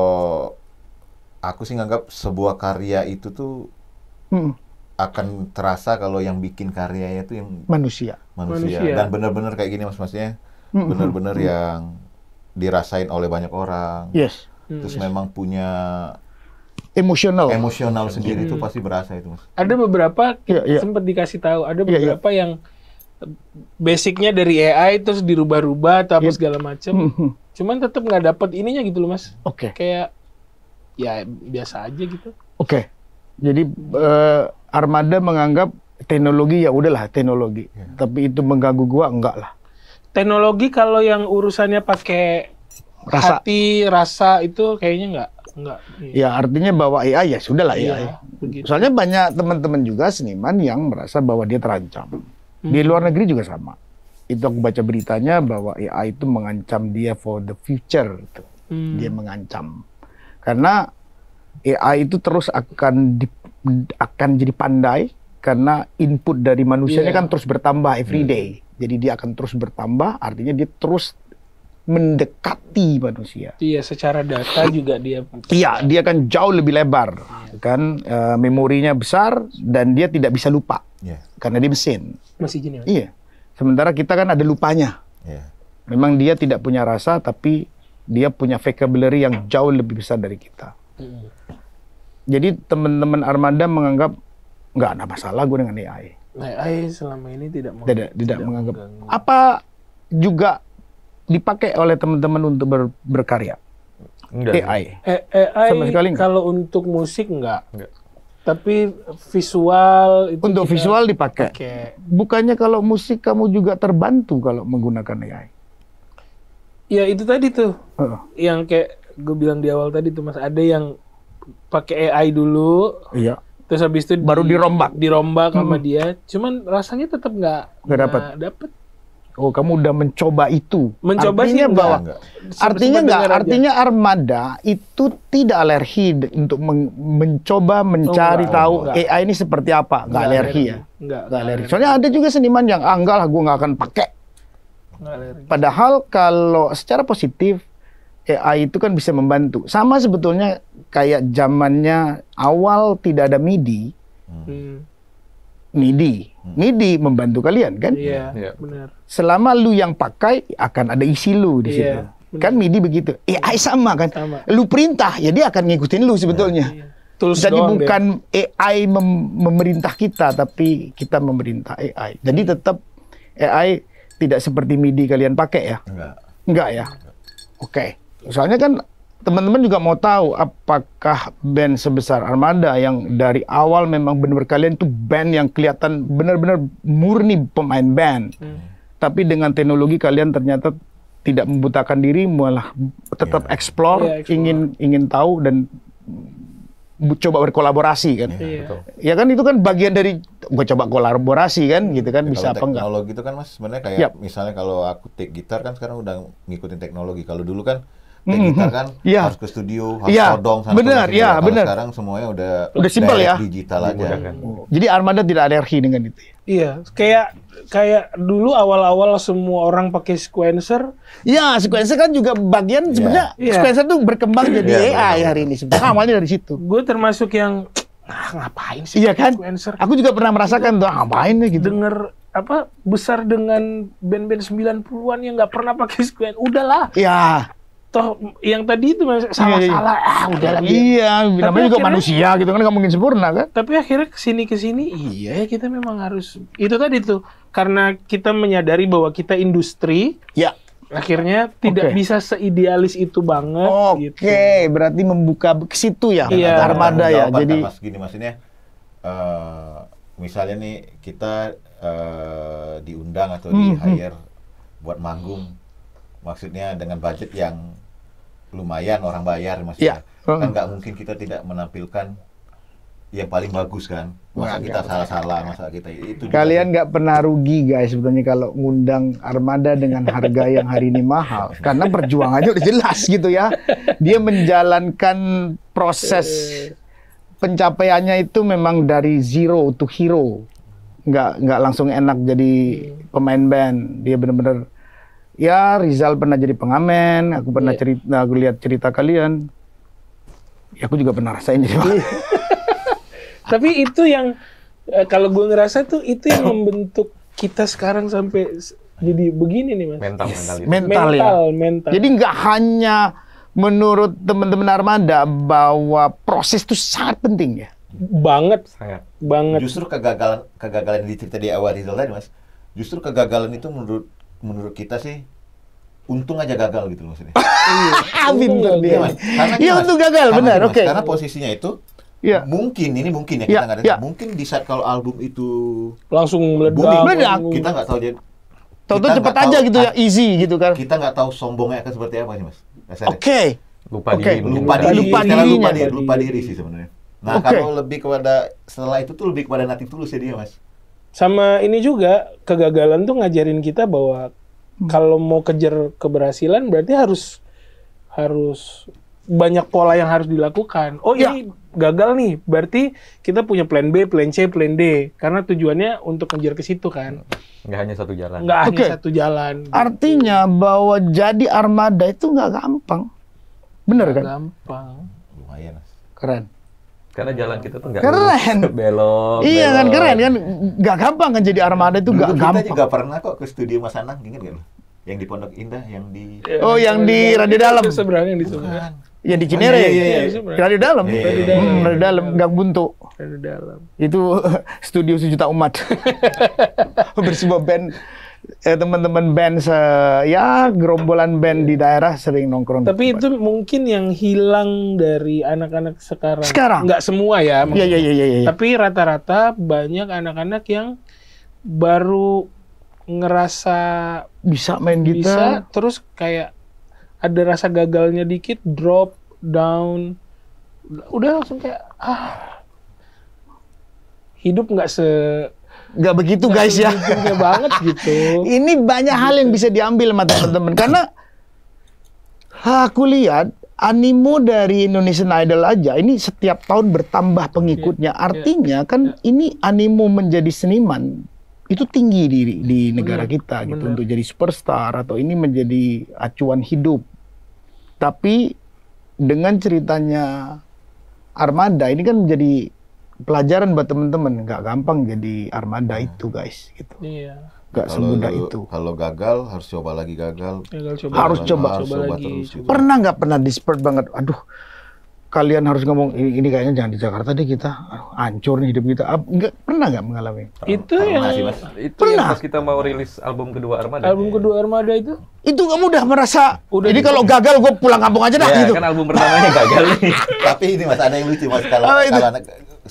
aku sih nganggap sebuah karya itu tuh akan terasa kalau yang bikin karyanya itu yang Manusia. Dan benar-benar kayak gini, Mas, maksudnya benar-benar yang dirasain oleh banyak orang. Yes. Terus memang punya Emosional sendiri itu pasti berasa itu, Mas. Ada beberapa sempat dikasih tahu, ada beberapa yang basicnya dari AI terus dirubah-rubah atau apa segala macam. Cuman tetap nggak dapet ininya gitu loh, Mas. Oke. Kayak ya biasa aja gitu. Oke. Jadi Armada menganggap teknologi ya udahlah teknologi. Tapi itu mengganggu gua enggak lah. Teknologi kalau yang urusannya pakai hati, rasa itu kayaknya enggak. Ya artinya bahwa AI ya sudahlah AI. Begitu. Soalnya banyak teman-teman juga seniman yang merasa bahwa dia terancam. Di luar negeri juga sama. Itu aku baca beritanya bahwa AI itu mengancam dia for the future. Gitu. Dia mengancam. Karena AI itu terus akan jadi pandai karena input dari manusianya kan terus bertambah every day. Jadi dia akan terus bertambah, artinya dia terus mendekati manusia. Iya, secara data juga dia. Iya, dia kan jauh lebih lebar, kan memorinya besar dan dia tidak bisa lupa, karena dia mesin. Masih gini. Mas? Iya. Sementara kita kan ada lupanya. Memang dia tidak punya rasa, tapi dia punya vocabulary yang jauh lebih besar dari kita. Jadi teman-teman Armada menganggap nggak ada masalah gue dengan AI. AI selama ini tidak menganggap. Apa juga dipakai oleh teman-teman untuk berkarya? Enggak. AI. AI sama sekali enggak. Kalau untuk musik enggak. Tapi visual itu untuk visual dipakai. Bukannya kalau musik kamu juga terbantu kalau menggunakan AI? Ya itu tadi tuh. Yang kayak gue bilang di awal tadi tuh, Mas, ada yang pakai AI dulu. Iya. Terus habis itu baru dirombak sama dia. Cuman rasanya tetap nggak dapet. Oh, kamu udah mencoba itu. Mencoba artinya sih bahwa enggak. Artinya Armada itu tidak alergi untuk mencoba mencari tahu AI ini seperti apa. Nggak alergi ya. Nggak alergi. Soalnya ada juga seniman yang enggak lah, gue nggak akan pakai. Padahal kalau secara positif AI itu kan bisa membantu. Sama sebetulnya kayak zamannya awal tidak ada MIDI. MIDI. MIDI membantu kalian kan? Iya, Iya. benar. Selama lu yang pakai, akan ada isi lu di situ. Iya, benar. Kan MIDI begitu. AI sama kan? Sama. Lu perintah, ya dia akan ngikutin lu sebetulnya. Iya. Tools Jadi doang deh. bukan AI memerintah kita, tapi kita memerintah AI. Jadi tetap AI tidak seperti MIDI kalian pakai ya? Enggak. Enggak ya? Oke. Soalnya kan teman-teman juga mau tahu apakah band sebesar Armada yang dari awal memang benar-benar kalian tuh band yang kelihatan benar-benar murni pemain band. Tapi dengan teknologi kalian ternyata tidak membutakan diri, malah tetap explore, Iya, explore. ingin tahu dan coba berkolaborasi kan. Iya. Betul. Ya kan itu kan bagian dari gue coba kolaborasi kan gitu kan, bisa apa Kalau enggak. teknologi itu kan Mas sebenarnya kayak Yap. misalnya kalau aku take gitar kan sekarang udah ngikutin teknologi. Kalau dulu kan take gitar kan Iya. harus ke studio, harus Iya, todong sana benar, sini. iya, Kalau benar. sekarang semuanya udah simpel direct ya. digital aja. Dimudahkan. Jadi Armada tidak alergi dengan itu. Iya, kayak dulu awal-awal semua orang pakai sequencer. Ya, sequencer kan juga bagian sebenarnya Iya. sequencer tuh berkembang jadi Iya, AI benar. hari ini sebenarnya. Awalnya dari situ. Gue termasuk yang ngapain sih Iya kan? sequencer? Aku juga pernah merasakan tuh ngapain ya gitu. Denger apa besar dengan band-band 90-an yang nggak pernah pakai sequencer. Udahlah, Ya, toh yang tadi itu salah-salah. Udahlah. iya, namanya juga akhirnya- manusia gitu kan nggak mungkin sempurna kan? Tapi akhirnya kesini iya ya kita memang harus itu tadi tuh karena kita menyadari bahwa kita industri Ya. akhirnya tidak Oke. bisa seidealis itu banget Oke, gitu. berarti membuka ke situ ya, Iya. Armada ya. Jawaban Jadi kan, Mas gini maksudnya misalnya nih kita diundang atau di hire buat manggung, maksudnya dengan budget yang lumayan orang bayar maksudnya. Iya. Kan nggak mungkin kita tidak menampilkan yang paling bagus kan. Masa kita salah-salah, masa kita itu juga kalian nggak pernah rugi guys sebetulnya kalau ngundang Armada dengan harga yang hari ini mahal. Karena perjuangannya udah jelas gitu ya. Dia menjalankan proses pencapaiannya itu memang dari zero to hero. Nggak langsung enak jadi pemain band. Dia benar-benar ya Rizal pernah jadi pengamen, aku pernah cerita, aku lihat cerita kalian. Ya aku juga pernah rasain jadi Tapi itu yang kalau gue ngerasa tuh itu yang membentuk kita sekarang sampai jadi begini nih mas. Mental itu. mental ya. Mental. Jadi nggak hanya menurut teman-teman Armada bahwa proses itu sangat penting ya. banget Sangat. justru kegagalan di cerita di awal Rizal tadi Mas. Justru kegagalan itu menurut kita sih untung aja gagal gitu loh maksudnya. Pinter dia. Iya, Mas. Karena Iya, Mas, untuk gagal, karena benar, Mas, oke. Karena posisinya itu Iya. mungkin ya kita Iya, nggak ada. iya. Mungkin di saat kalau album itu langsung meledak. booming, Meledak. kita nggak tahu dia. Tahu-tahu kita cepet nggak aja tahu- gitu ya, easy gitu kan. Kita nggak tahu sombongnya akan seperti apa sih Mas. Rasanya. Oke. Lupa Oke. diri mungkin. Lupa diri, Lupa sekarang dirinya. lupa diri sih sebenarnya. Nah Oke. kalau lebih kepada setelah itu tuh lebih kepada nothing tulus ya dia Mas. Sama ini juga kegagalan tuh ngajarin kita bahwa kalau mau kejar keberhasilan berarti harus banyak pola yang harus dilakukan. Oh Ya. ini gagal nih, berarti kita punya plan B, plan C, plan D. Karena tujuannya untuk ngejar ke situ kan. Nggak hanya satu jalan. Nggak hanya Oke. satu jalan. Artinya bahwa jadi Armada itu nggak gampang. Bener Nggak kan? gampang. Lumayan Mas. Keren. Karena jalan kita tuh nggak Keren. lurus, belok. Iya kan, belok. keren kan? Nggak gampang kan jadi Armada itu Dulu nggak kita gampang. juga pernah kok ke studio Mas Anang, ingat gak lo? Yang di Pondok Indah, yang di Oh, yang di Radio Dalam. Seberang yang di seberang. Bukan. Ya di Cinere. iya, iya, iya. Radio Dalam. Iya, iya, iya. Radio Dalam, Gang Buntu. Dari dalam. Itu studio sejuta umat. Bersama band teman-teman band ya gerombolan band di daerah sering nongkrong. Tapi itu mungkin yang hilang dari anak-anak sekarang. Sekarang? Nggak semua ya. Iya iya iya iya. Tapi rata-rata banyak anak-anak yang baru ngerasa Bisa main bisa, gitar. terus kayak ada rasa gagalnya dikit, drop down, udah langsung kayak hidup nggak Nggak begitu guys ya. segitunya banget gitu. Ini banyak hal yang bisa diambil sama teman-teman karena aku lihat animo dari Indonesian Idol aja ini setiap tahun bertambah pengikutnya. Artinya kan ini animo menjadi seniman itu tinggi di negara kita gitu benar. untuk jadi superstar atau ini menjadi acuan hidup. Tapi dengan ceritanya Armada ini kan menjadi pelajaran buat temen-temen, nggak gampang jadi armada itu guys, gitu. Iya. Nggak semudah itu. Kalau gagal harus coba lagi gagal. Harus coba lagi. terus. Gitu. Pernah nggak pernah desperate banget? Aduh, kalian harus ngomong ini kayaknya jangan di Jakarta deh kita, hancur nih hidup kita. Nggak pernah nggak mengalami? Itu yang sih, Mas. Itu yang pas kita mau rilis album kedua Armada. album kedua Armada itu. Itu kamu udah merasa, Udah ini gitu. kalau gagal gue pulang kampung aja dah Ya, gitu. kan album pertamanya gagal nih. Tapi ini Mas, ada yang lucu Mas,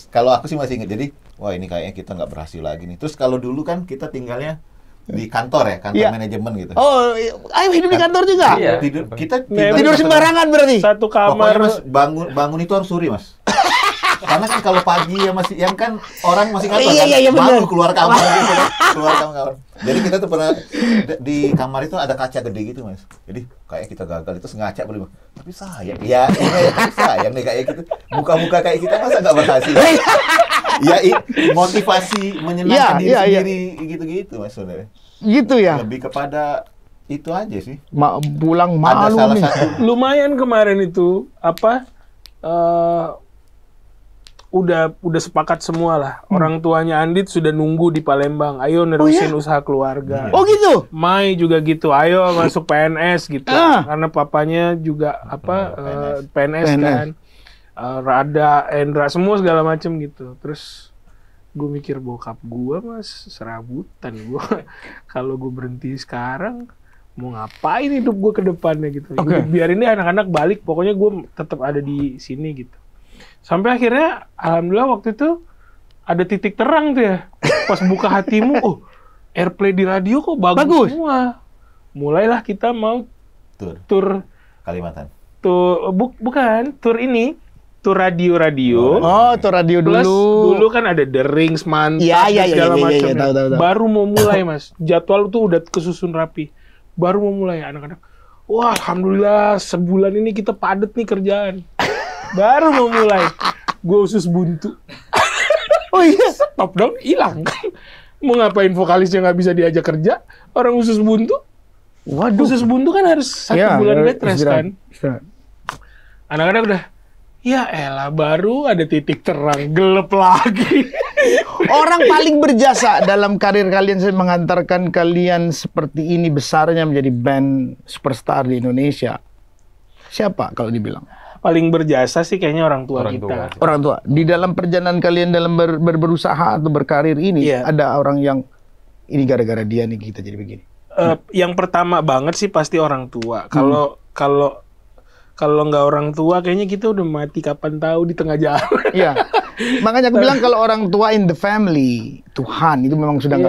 kalau aku sih masih ingat. Jadi, wah ini kayaknya kita nggak berhasil lagi nih. Terus kalau dulu kan kita tinggalnya di kantor ya, kantor Iya. manajemen gitu. Oh, ayo hidup di kantor juga? Iya. Kita Tidur sembarangan berarti? Satu Pokoknya kamar. Mas, bangun itu harus suri Mas. Karena kan kalau pagi ya masih, yang kan orang masih kantor kan, Iya, baru bener. keluar kamar gitu kan, keluar kamar. Jadi kita tuh pernah di kamar itu ada kaca gede gitu Mas. Jadi kayak kita gagal itu ngaca boleh, tapi sayang, ya ini sayang nih kayak gitu. Muka-muka kayak kita masa nggak berhasil? Ya motivasi menyenangkan diri sendiri gitu-gitu Mas sebenarnya. Gitu ya? Lebih kepada itu aja sih. Pulang Ada malu salah nih. satu Lumayan kemarin itu apa? Udah sepakat semua lah. Orang tuanya Andit sudah nunggu di Palembang. Ayo nerusin usaha keluarga. Oh gitu? Mai juga gitu. Ayo masuk PNS gitu. Karena papanya juga PNS kan. Rada, Endra, semua segala macem gitu. Terus gue mikir bokap gue mas serabutan gue. Kalau gue berhenti sekarang mau ngapain hidup gue ke depannya gitu. Biarin deh anak-anak balik. Pokoknya gue tetap ada di sini gitu. Sampai akhirnya, alhamdulillah waktu itu ada titik terang tuh ya. Pas buka hatimu, oh airplay di radio kok bagus semua. Mulailah kita mau tur Kalimantan. Bukan, tur ini. Tur radio-radio. Oh, tuh radio Plus dulu. dulu kan ada The Rings, Mantap, Iya, segala macam. tahu. Baru mau mulai mas. Jadwal tuh udah kesusun rapi. Baru mau mulai anak-anak. Wah, alhamdulillah sebulan ini kita padet nih kerjaan. Baru mau mulai, gue usus buntu. Oh iya? Top down, hilang. Mau ngapain vokalisnya nggak bisa diajak kerja? Orang usus buntu. Waduh. Usus buntu kan harus 1 bulan bed rest kan? Anak-anak udah, ya elah baru ada titik terang, gelap lagi. Orang paling berjasa dalam karir kalian, saya mengantarkan kalian seperti ini besarnya menjadi band superstar di Indonesia. Siapa kalau dibilang? Paling berjasa sih kayaknya orang tua kita. Orang tua. Di dalam perjalanan kalian dalam berusaha atau berkarir ini, ada orang yang ini gara-gara dia nih kita jadi begini. Yang pertama banget sih pasti orang tua. Kalau nggak orang tua, kayaknya kita udah mati kapan tahu di tengah jalan. Iya. Makanya aku bilang kalau orang tua in the family, Tuhan itu memang sudah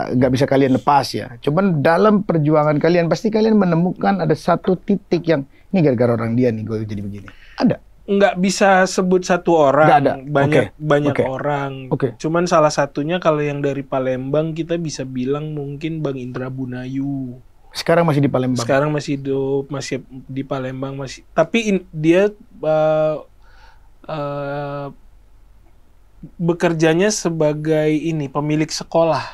nggak bisa kalian lepas ya. Cuman dalam perjuangan kalian pasti kalian menemukan ada satu titik yang ini gara-gara orang dia nih gue jadi begini. Ada? Nggak bisa sebut satu orang. Nggak ada. Banyak orang. Cuman salah satunya kalau yang dari Palembang kita bisa bilang mungkin Bang Indra Bunayu. Sekarang masih di Palembang. Sekarang masih hidup, masih di Palembang masih. Tapi dia bekerjanya sebagai pemilik sekolah.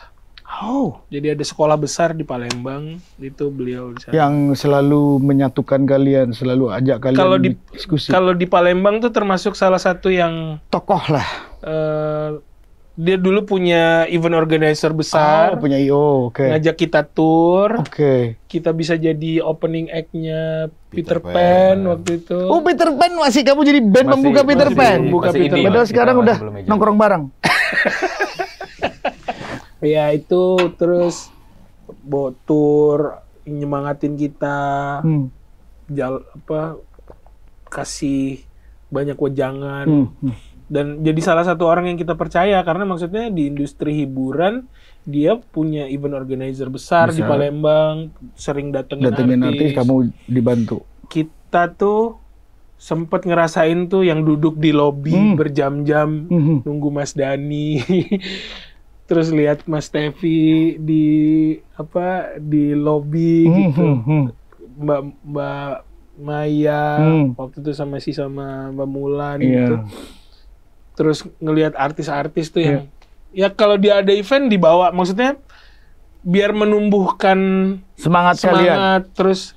Oh. Jadi ada sekolah besar di Palembang, itu beliau di sana. Yang selalu menyatukan kalian, selalu ajak kalian diskusi. Kalau di Palembang tuh termasuk salah satu yang tokoh lah. Dia dulu punya event organizer besar. Punya IO, ngajak kita tour. Kita bisa jadi opening act-nya Peter Pan waktu itu. Oh, Peter Pan masih kamu jadi band pembuka Peter Pan. Padahal sekarang udah nongkrong bareng. Ya itu terus tour nyemangatin kita. Kasih banyak wejangan. Dan jadi salah satu orang yang kita percaya karena maksudnya di industri hiburan dia punya event organizer besar di Palembang, sering datengin artis. Kamu dibantu. Kita tuh sempet ngerasain tuh yang duduk di lobi berjam-jam nunggu Mas Dani. Terus lihat Mas Tevi di lobi gitu. Mbak Maya waktu itu sama Mbak Mulan gitu. Terus ngelihat artis-artis tuh yang ya kalau dia ada event dibawa, maksudnya biar menumbuhkan semangat kalian. Terus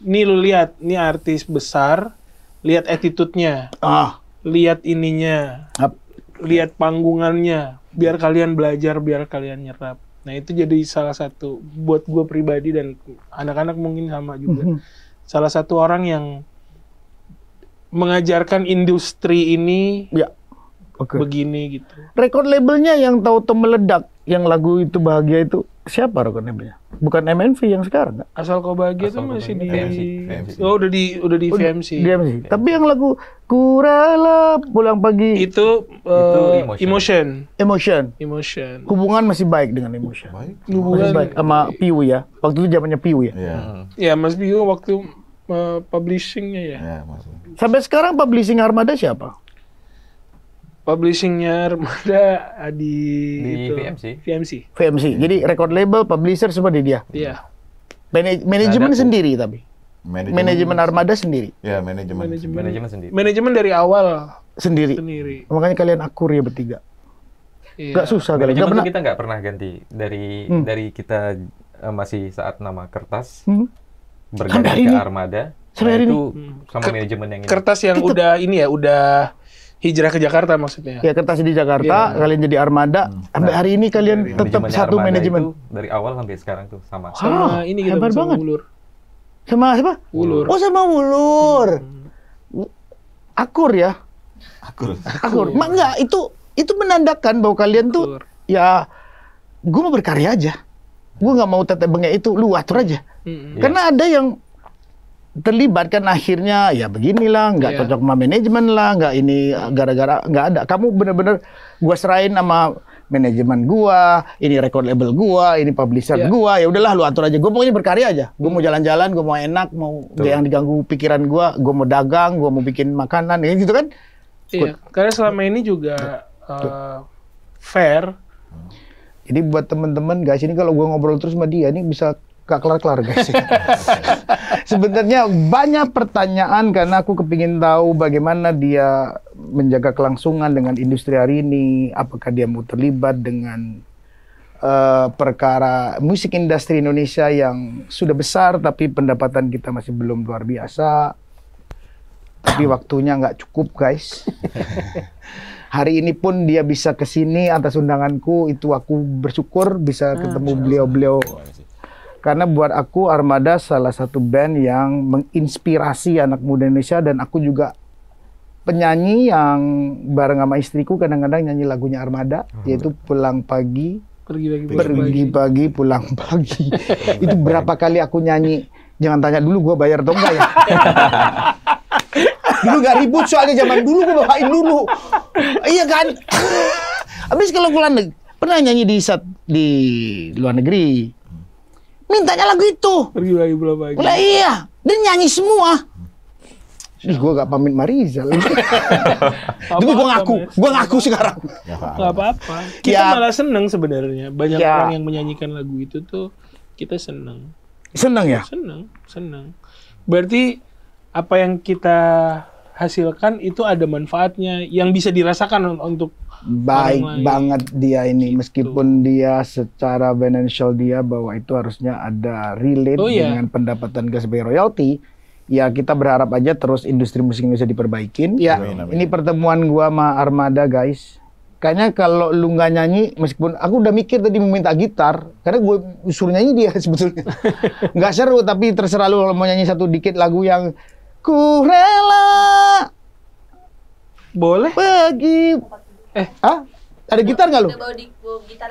nih lu lihat, nih artis besar, lihat attitude-nya. Lihat ininya. lihat panggungannya, biar kalian belajar, biar kalian nyerap. Nah itu jadi salah satu buat gue pribadi dan anak-anak mungkin sama juga. Salah satu orang yang mengajarkan industri ini Ya. Oke. begini gitu. Record labelnya yang tahu-tahu meledak, yang lagu itu bahagia itu siapa record labelnya? Bukan MNV yang sekarang nggak? Asal Kau Bahagia Asal tuh Kau masih di Bahagia. VMC. Oh udah di VMC. Dia masih. Tapi yang lagu Ku Rela Pulang Pagi, Itu Emotion. Emotion. Hubungan masih baik dengan Emotion. Baik. Masih Hubungan baik sama Piu ya. Waktu itu zamannya Piu ya. Iya. ya Mas Bio waktu publishingnya ya. Ya, maksudnya. Sampai sekarang publishing Armada siapa? Publishingnya Armada di itu, VMC. VMC. Jadi record label, publisher semua di dia. Iya. Manajemen Ada tuh. sendiri tapi. Manajemen Armada sendiri. Ya, manajemen. Manajemen sendiri. Manajemen dari awal Sendiri. sendiri. Makanya kalian akur ya bertiga. Iya. Gak susah kalian. Gak Manajemen pernah. tuh kita nggak pernah ganti dari kita masih saat nama Kertas Hmm. berganti Sampai hari ke ini? Armada. Sampai Nah, hari itu sama manajemen yang ini. Kertas yang udah ini ya, udah hijrah ke Jakarta maksudnya. Ya Kertas di Jakarta, kalian jadi Armada. Sampai hari ini kalian tetap Manajemennya satu Armada manajemen. itu dari awal sampai sekarang tuh sama. Sama ini kita hebat sama banget. Ulur. Sama siapa? Wulur. Oh sama Wulur. Akur ya. Akur. Mak enggak, itu menandakan bahwa kalian tuh Akur. ya gue mau berkarya aja. Gue nggak mau tetek bengek itu, lu atur aja. Mm-mm. Karena ada yang terlibat kan akhirnya ya beginilah, nggak Iya. cocok sama manajemen lah, nggak ini gara-gara nggak ada. Kamu bener-bener gua serahin sama manajemen gua, ini record label gua, ini publisher Iya. gua, ya udahlah lu atur aja. Gua pokoknya berkarya aja. Gua mau jalan-jalan, gua mau enak, mau Betul. yang diganggu pikiran gua mau dagang, gua mau bikin makanan, ya gitu kan. Iya, karena selama ini juga fair. Jadi buat temen-temen guys, ini kalau gua ngobrol terus sama dia, ini bisa gak kelar-kelar guys. Sebenarnya banyak pertanyaan karena aku kepingin tahu bagaimana dia menjaga kelangsungan dengan industri hari ini. Apakah dia mau terlibat dengan perkara musik industri Indonesia yang sudah besar tapi pendapatan kita masih belum luar biasa. Tapi waktunya nggak cukup guys. Hari ini pun dia bisa kesini atas undanganku, itu aku bersyukur bisa ketemu beliau-beliau. Karena buat aku Armada salah satu band yang menginspirasi anak muda Indonesia, dan aku juga penyanyi yang bareng sama istriku kadang-kadang nyanyi lagunya Armada, yaitu Pulang Pagi, Pergi Pagi, Pulang Pagi. Itu berapa kali aku nyanyi. Jangan tanya dulu gua bayar atau enggak ya. Dulu gak ribut soalnya, zaman dulu gua bawain dulu. Iya kan? Habis kalau pulang pernah nyanyi di luar negeri. Mintanya lagu itu. Pergi lagi pulang pagi. Lah iya, dan nyanyi semua. Ih, gua gak pamit Marizal. Tapi gua ngaku sekarang. Nggak apa-apa. Kita Ya. malah seneng sebenarnya. Banyak Ya. orang yang menyanyikan lagu itu tuh kita seneng. Seneng ya? Seneng. Berarti apa yang kita hasilkan itu ada manfaatnya yang bisa dirasakan untuk Baik orang lain. banget dia ini, Gitu. meskipun dia secara financial dia bahwa itu harusnya ada relate Oh, iya. dengan pendapatan gas sebagai royalti. Ya kita berharap aja terus industri musik Indonesia diperbaikin. Ya, Amin, amin. ini pertemuan gua sama Armada guys. Kayaknya kalau lu nggak nyanyi, meskipun aku udah mikir tadi mau minta gitar, karena gue suruh nyanyi dia sebetulnya. Nggak seru, tapi terserah lu kalau mau nyanyi satu dikit lagu yang ku rela boleh. pergi. Ah, ada gitar nggak lu?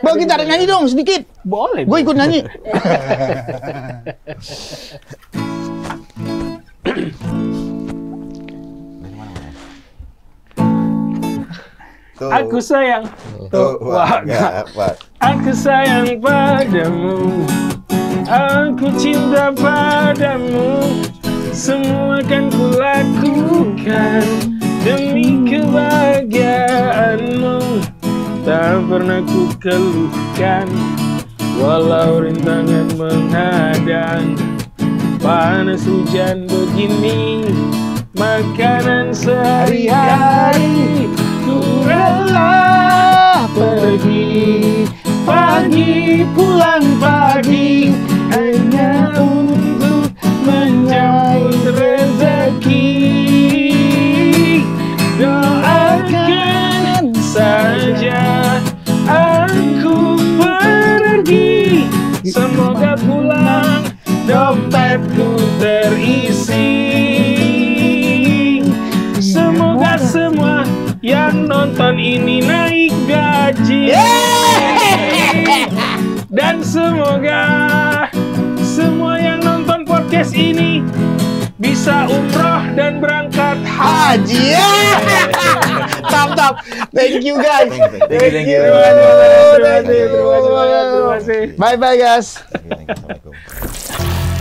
Bawa gitar nyanyi dong sedikit. Boleh. Gue ikut nyanyi. Tuh. Aku sayang. Tuh, wah, enggak, Pak. Aku sayang padamu. Aku cinta padamu. Semua akan kulakukan demi kebahagiaanmu. Tak pernah ku keluhkan, walau rintangan menghadang. Panas hujan begini, makanan sehari-hari. Ku rela pergi pagi, pulang pagi, hanya untuk menyambut rezeki. Doakan dan berangkat Haji. Top. Thank you guys. Thank you. Terima kasih banyak. Bye bye guys. Assalamualaikum.